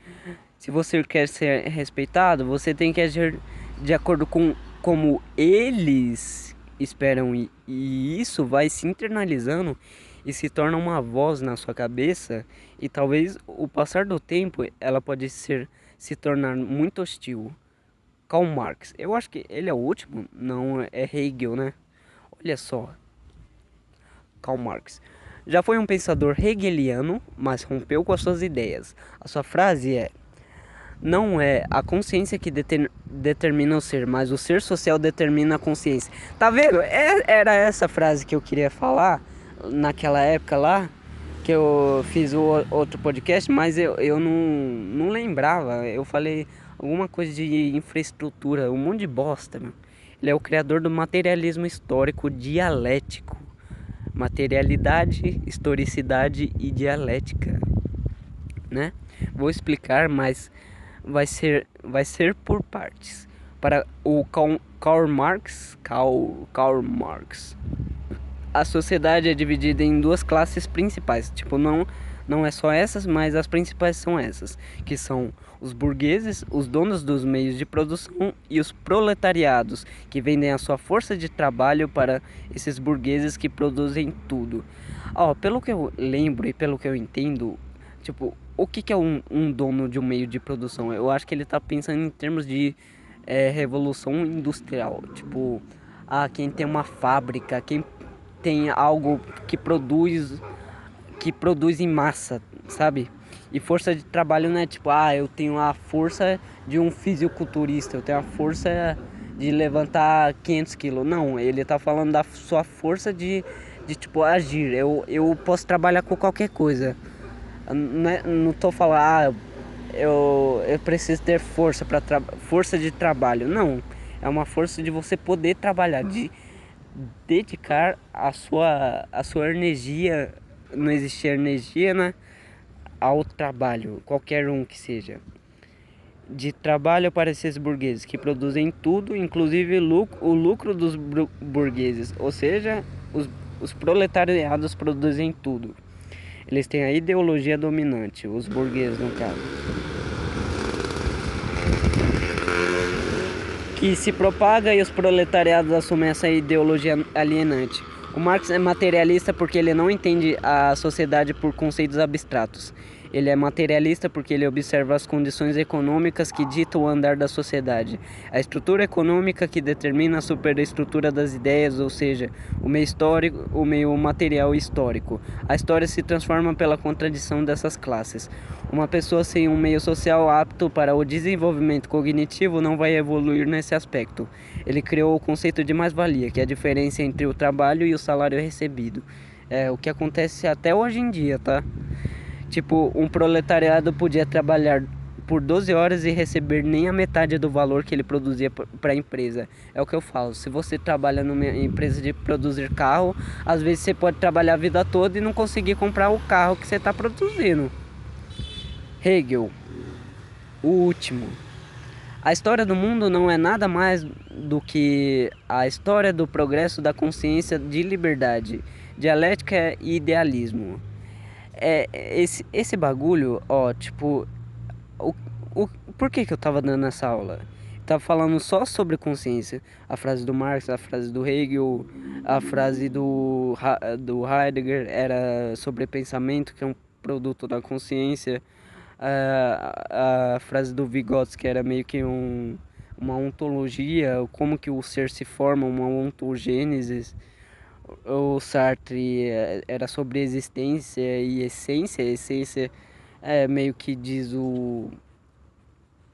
Se você quer ser respeitado, você tem que agir de acordo com como eles esperam, e isso vai se internalizando e se torna uma voz na sua cabeça, e talvez o passar do tempo ela pode se tornar muito hostil. Karl Marx, eu acho que ele é o último, não é Hegel, né? Olha só, Karl Marx já foi um pensador hegeliano, mas rompeu com as suas ideias. A sua frase é: não é a consciência que determina o ser, mas o ser social determina a consciência. Tá vendo? Era essa frase que eu queria falar naquela época lá, que eu fiz o outro podcast, mas eu não lembrava. Eu falei alguma coisa de infraestrutura, um monte de bosta, meu. Ele é o criador do materialismo histórico dialético. Materialidade, historicidade e dialética, né? Vou explicar, mas vai ser por partes. Para o Karl Marx, a sociedade é dividida em duas classes principais. Tipo, não é só essas, mas as principais são essas, que são os burgueses, os donos dos meios de produção, e os proletariados, que vendem a sua força de trabalho para esses burgueses que produzem tudo. Pelo que eu lembro e pelo que eu entendo, tipo, o que é um dono de um meio de produção? Eu acho que ele está pensando em termos de revolução industrial. Tipo, quem tem uma fábrica, quem tem algo que produz em massa, sabe? E força de trabalho não é tipo, eu tenho a força de um fisiculturista, eu tenho a força de levantar 500 quilos. Não, ele tá falando da sua força de tipo, agir. Eu posso trabalhar com qualquer coisa. Não tô falando, eu preciso ter força força de trabalho. Não, é uma força de você poder trabalhar, de dedicar a sua energia, não existe energia, né, ao trabalho, qualquer um que seja. De trabalho para esses burgueses que produzem tudo, inclusive o lucro dos burgueses, ou seja, os proletariados produzem tudo. Eles têm a ideologia dominante, os burgueses no caso, que se propaga, e os proletariados assumem essa ideologia alienante. O Marx é materialista porque ele não entende a sociedade por conceitos abstratos. Ele é materialista porque ele observa as condições econômicas que ditam o andar da sociedade. A estrutura econômica que determina a superestrutura das ideias, ou seja, o meio histórico, o meio material histórico. A história se transforma pela contradição dessas classes. Uma pessoa sem um meio social apto para o desenvolvimento cognitivo não vai evoluir nesse aspecto. Ele criou o conceito de mais-valia, que é a diferença entre o trabalho e o salário recebido. É o que acontece até hoje em dia, tá? Tipo, um proletariado podia trabalhar por 12 horas e receber nem a metade do valor que ele produzia para a empresa. É o que eu falo, se você trabalha numa empresa de produzir carro, às vezes você pode trabalhar a vida toda e não conseguir comprar o carro que você está produzindo. Hegel, o último. A história do mundo não é nada mais do que a história do progresso da consciência de liberdade, dialética e idealismo. Esse bagulho, ó, tipo, o, o, por que eu tava dando essa aula? Eu tava falando só sobre consciência. A frase do Marx, a frase do Hegel, a frase do Heidegger era sobre pensamento, que é um produto da consciência. A frase do Vygotsky era meio que uma ontologia, como que o ser se forma, uma ontogênese. O Sartre era sobre existência e essência. A essência é meio que diz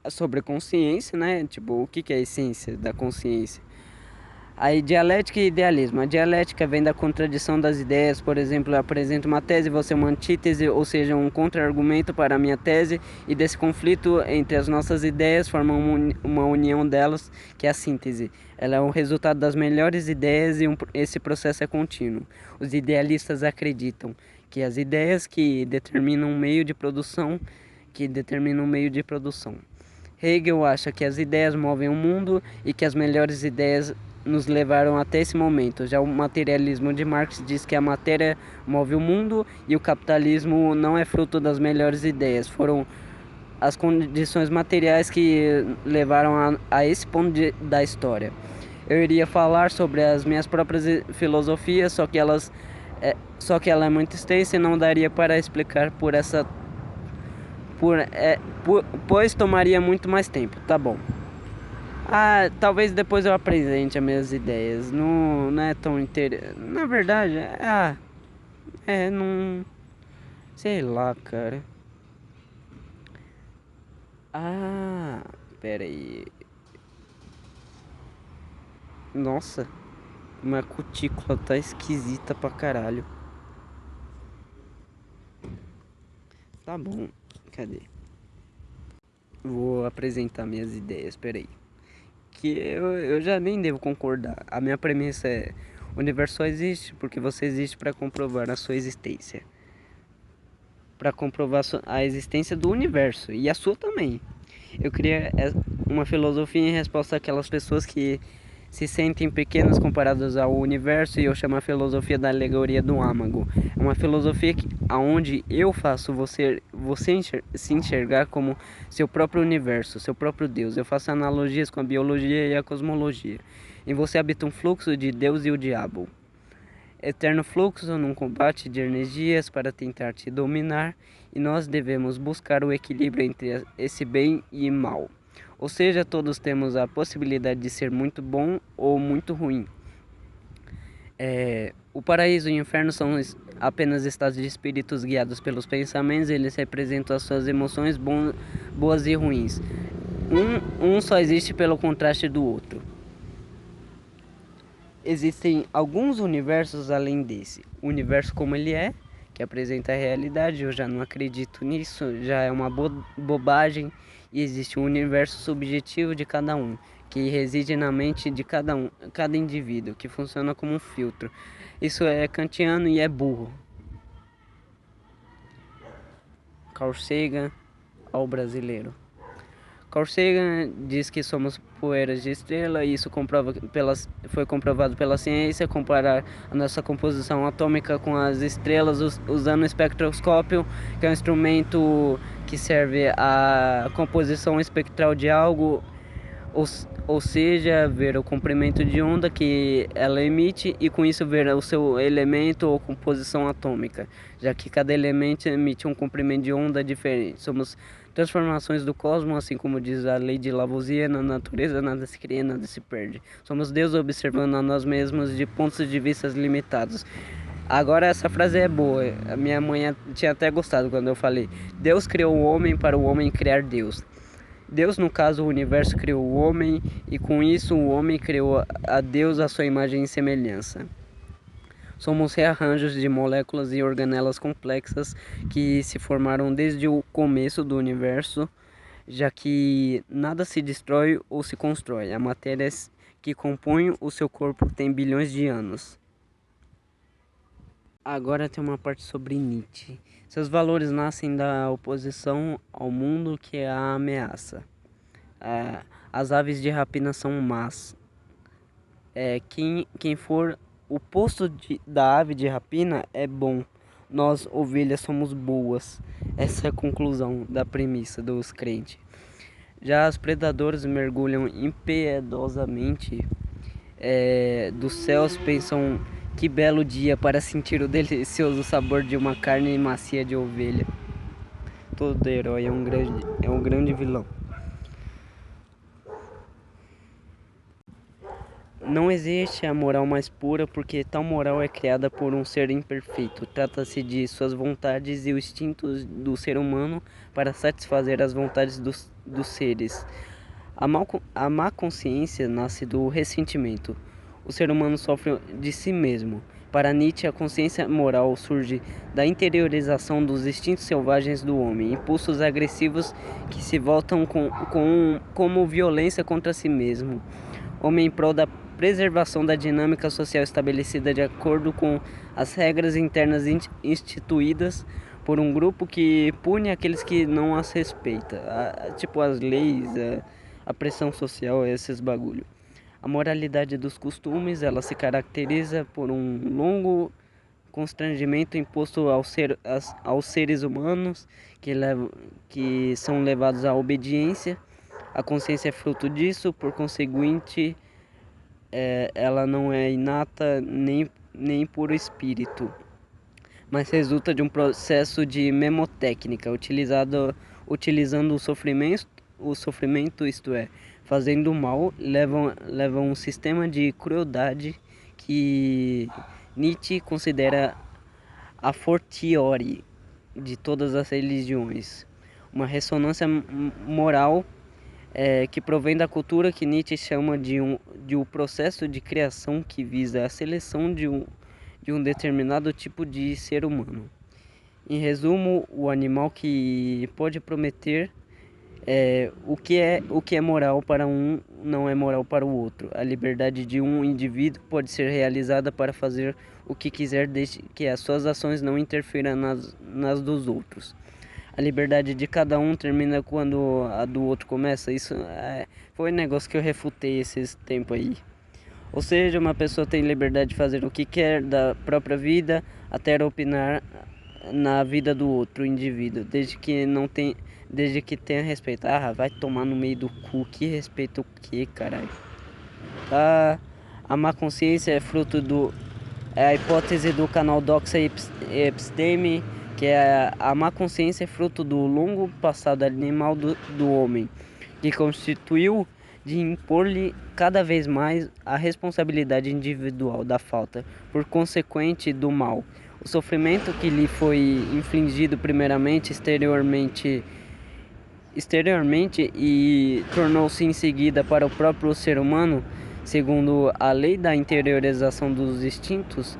sobre a consciência, né? Tipo, o que é a essência da consciência? Aí, dialética e idealismo. A dialética vem da contradição das ideias. Por exemplo, eu apresento uma tese, você uma antítese, ou seja, um contra-argumento para a minha tese, e desse conflito entre as nossas ideias forma uma união delas, que é a síntese. Ela é o resultado das melhores ideias e esse processo é contínuo. Os idealistas acreditam que as ideias que determinam o meio de produção, Hegel acha que as ideias movem o mundo e que as melhores ideias nos levaram até esse momento. Já o materialismo de Marx diz que a matéria move o mundo e o capitalismo não é fruto das melhores ideias. Foram as condições materiais que levaram a esse ponto da história. Eu iria falar sobre as minhas próprias filosofias, só que ela é muito extensa e não daria para explicar pois tomaria muito mais tempo. Tá bom. Talvez depois eu apresente as minhas ideias. Não é tão interessante. Na verdade, não. Sei lá, cara. Ah, pera aí. Nossa, minha cutícula tá esquisita pra caralho. Tá bom, cadê? Vou apresentar minhas ideias, pera aí. Que eu já nem devo concordar. A minha premissa é: o universo só existe porque você existe para comprovar a sua existência. Para comprovar a existência do universo e a sua também. Eu queria uma filosofia em resposta àquelas pessoas que se sentem pequenas comparadas ao universo, e eu chamo a filosofia da alegoria do âmago. É uma filosofia onde eu faço você se enxergar como seu próprio universo, seu próprio Deus. Eu faço analogias com a biologia e a cosmologia. Em você habita um fluxo de Deus e o diabo. Eterno fluxo num combate de energias para tentar te dominar, e nós devemos buscar o equilíbrio entre esse bem e mal. Ou seja, todos temos a possibilidade de ser muito bom ou muito ruim. O paraíso e o inferno são apenas estados de espíritos guiados pelos pensamentos. Eles representam as suas emoções boas e ruins. Um só existe pelo contraste do outro. Existem alguns universos além desse. O universo como ele é, que apresenta a realidade, eu já não acredito nisso, já é uma bobagem. E existe um universo subjetivo de cada um, que reside na mente de cada indivíduo, que funciona como um filtro. Isso é kantiano e é burro. Carl Sagan ao brasileiro. Carl Sagan diz que somos poeiras de estrela, e isso foi comprovado pela ciência. Comparar a nossa composição atômica com as estrelas usando o espectroscópio, que é um instrumento que serve à composição espectral de algo, ou seja, ver o comprimento de onda que ela emite, e com isso ver o seu elemento ou composição atômica, já que cada elemento emite um comprimento de onda diferente. Somos transformações do cosmos, assim como diz a lei de Lavoisier: na natureza nada se cria, nada se perde. Somos Deus observando a nós mesmos de pontos de vista limitados. Agora essa frase é boa. A minha mãe tinha até gostado quando eu falei: Deus criou o homem para o homem criar Deus. Deus, no caso o universo, criou o homem, e com isso o homem criou a Deus à sua imagem e semelhança. Somos rearranjos de moléculas e organelas complexas que se formaram desde o começo do universo, já que nada se destrói ou se constrói. A matéria que compõe o seu corpo tem bilhões de anos. Agora tem uma parte sobre Nietzsche. Seus valores nascem da oposição ao mundo que a ameaça. As aves de rapina são más. Quem for o posto da ave de rapina é bom. Nós, ovelhas, somos boas. Essa é a conclusão da premissa dos crentes. Já os predadores mergulham impiedosamente dos céus, pensam que belo dia para sentir o delicioso sabor de uma carne macia de ovelha. Todo herói é um grande vilão. Não existe a moral mais pura, porque tal moral é criada por um ser imperfeito. Trata-se de suas vontades e os instintos do ser humano para satisfazer as vontades dos seres. A má consciência nasce do ressentimento. O ser humano sofre de si mesmo. Para Nietzsche, a consciência moral surge da interiorização dos instintos selvagens do homem, impulsos agressivos que se voltam como violência contra si mesmo. Homem em prol da preservação da dinâmica social estabelecida de acordo com as regras internas instituídas por um grupo que pune aqueles que não as respeitam. Tipo as leis, a pressão social, esses bagulho. A moralidade dos costumes, ela se caracteriza por um longo constrangimento imposto aos seres humanos que são levados à obediência. A consciência é fruto disso, por conseguinte, ela não é inata nem por espírito, mas resulta de um processo de memotécnica utilizando o sofrimento, isto é, fazendo mal, levam um sistema de crueldade que Nietzsche considera a fortiori de todas as religiões, uma ressonância moral que provém da cultura que Nietzsche chama de um processo de criação que visa a seleção de um determinado tipo de ser humano. Em resumo, o animal que pode prometer o que é moral para um não é moral para o outro. A liberdade de um indivíduo pode ser realizada para fazer o que quiser desde que as suas ações não interfiram nas dos outros. A liberdade de cada um termina quando a do outro começa. Isso foi um negócio que eu refutei esses tempos aí. Ou seja, uma pessoa tem liberdade de fazer o que quer da própria vida, até opinar na vida do outro indivíduo, desde que tenha respeito. Vai tomar no meio do cu, que respeito o que, caralho? A má consciência é fruto a hipótese do canal Doxa Episteme, que a má consciência é fruto do longo passado animal do homem, que constituiu de impor-lhe cada vez mais a responsabilidade individual da falta, por consequente do mal. O sofrimento que lhe foi infligido primeiramente exteriormente e tornou-se em seguida para o próprio ser humano, segundo a lei da interiorização dos instintos.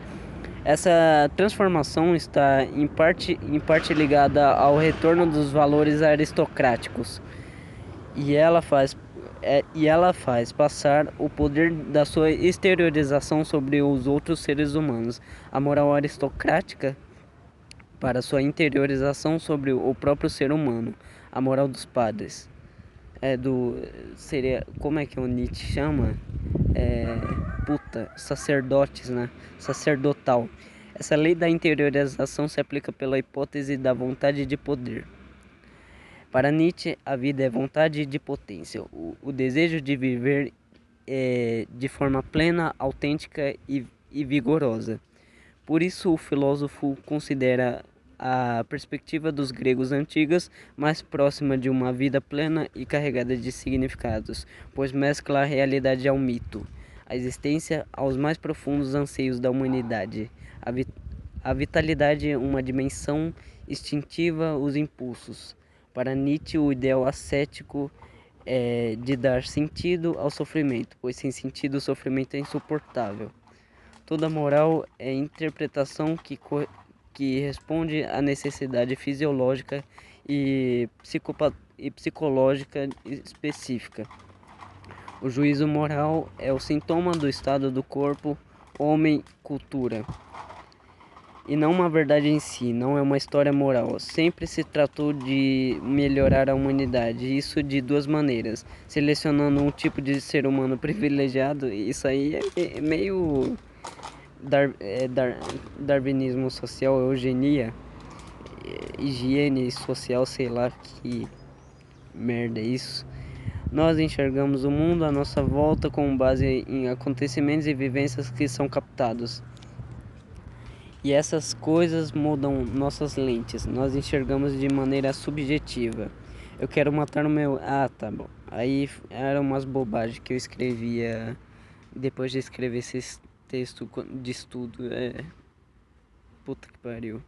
Essa transformação está em parte ligada ao retorno dos valores aristocráticos, e ela faz passar o poder da sua exteriorização sobre os outros seres humanos. A moral aristocrática para sua interiorização sobre o próprio ser humano. A moral dos padres seria, como é que o Nietzsche chama? Sacerdotes, né? Sacerdotal. Essa lei da interiorização se aplica pela hipótese da vontade de poder. Para Nietzsche, a vida é vontade de potência, o desejo de viver de forma plena, autêntica e vigorosa. Por isso, o filósofo considera a perspectiva dos gregos antigos mais próxima de uma vida plena e carregada de significados, pois mescla a realidade ao mito, a existência aos mais profundos anseios da humanidade, a vitalidade uma dimensão instintiva, os impulsos. Para Nietzsche, o ideal ascético é de dar sentido ao sofrimento, pois sem sentido o sofrimento é insuportável. Toda moral é interpretação que responde à necessidade fisiológica e psicológica específica. O juízo moral é o sintoma do estado do corpo, homem, cultura. e não uma verdade em si, não é uma história moral. Sempre se tratou de melhorar a humanidade, isso de duas maneiras, selecionando um tipo de ser humano privilegiado. Isso aí é meio darwinismo social, eugenia, higiene social, sei lá que merda é isso. Nós enxergamos o mundo à nossa volta com base em acontecimentos e vivências que são captados. E essas coisas mudam nossas lentes. Nós enxergamos de maneira subjetiva. Eu quero matar o meu. Ah, tá bom. Aí eram umas bobagens que eu escrevia depois de escrever esse texto de estudo. Puta que pariu.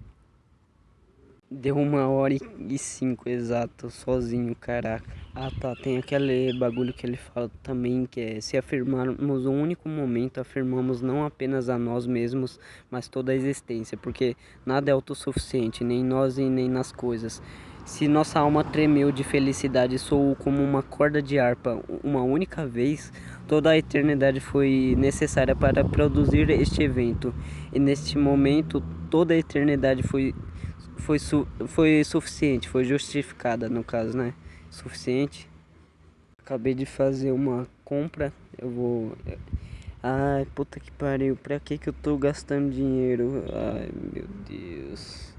Deu 1h05 exato, sozinho, caraca. Ah tá, tem aquele bagulho que ele fala também, que é: se afirmarmos um único momento, afirmamos não apenas a nós mesmos, mas toda a existência, porque nada é autossuficiente, nem nós e nem nas coisas. Se nossa alma tremeu de felicidade e soou como uma corda de harpa uma única vez, toda a eternidade foi necessária para produzir este evento. E neste momento, toda a eternidade foi suficiente, foi justificada no caso, né? Suficiente. Acabei de fazer uma compra, eu vou... Ai, puta que pariu, pra que eu tô gastando dinheiro? Ai, meu Deus.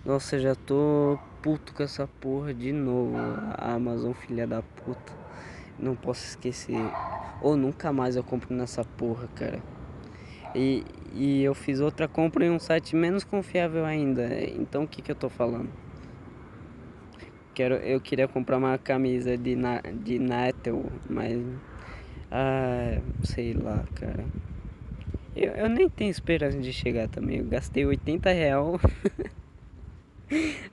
Nossa, já tô puto com essa porra de novo. A Amazon, filha da puta. Não posso esquecer. Ou nunca mais eu compro nessa porra, cara. E, e eu fiz outra compra em um site menos confiável ainda. Então o que eu tô falando? Eu queria comprar uma camisa de Natal, mas... Ah, sei lá, cara. Eu nem tenho esperança de chegar também. Eu gastei R$ 80.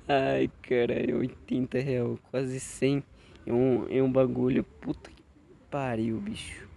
Ai, cara, R$ 80, quase 100 em um bagulho. Puta que pariu, bicho.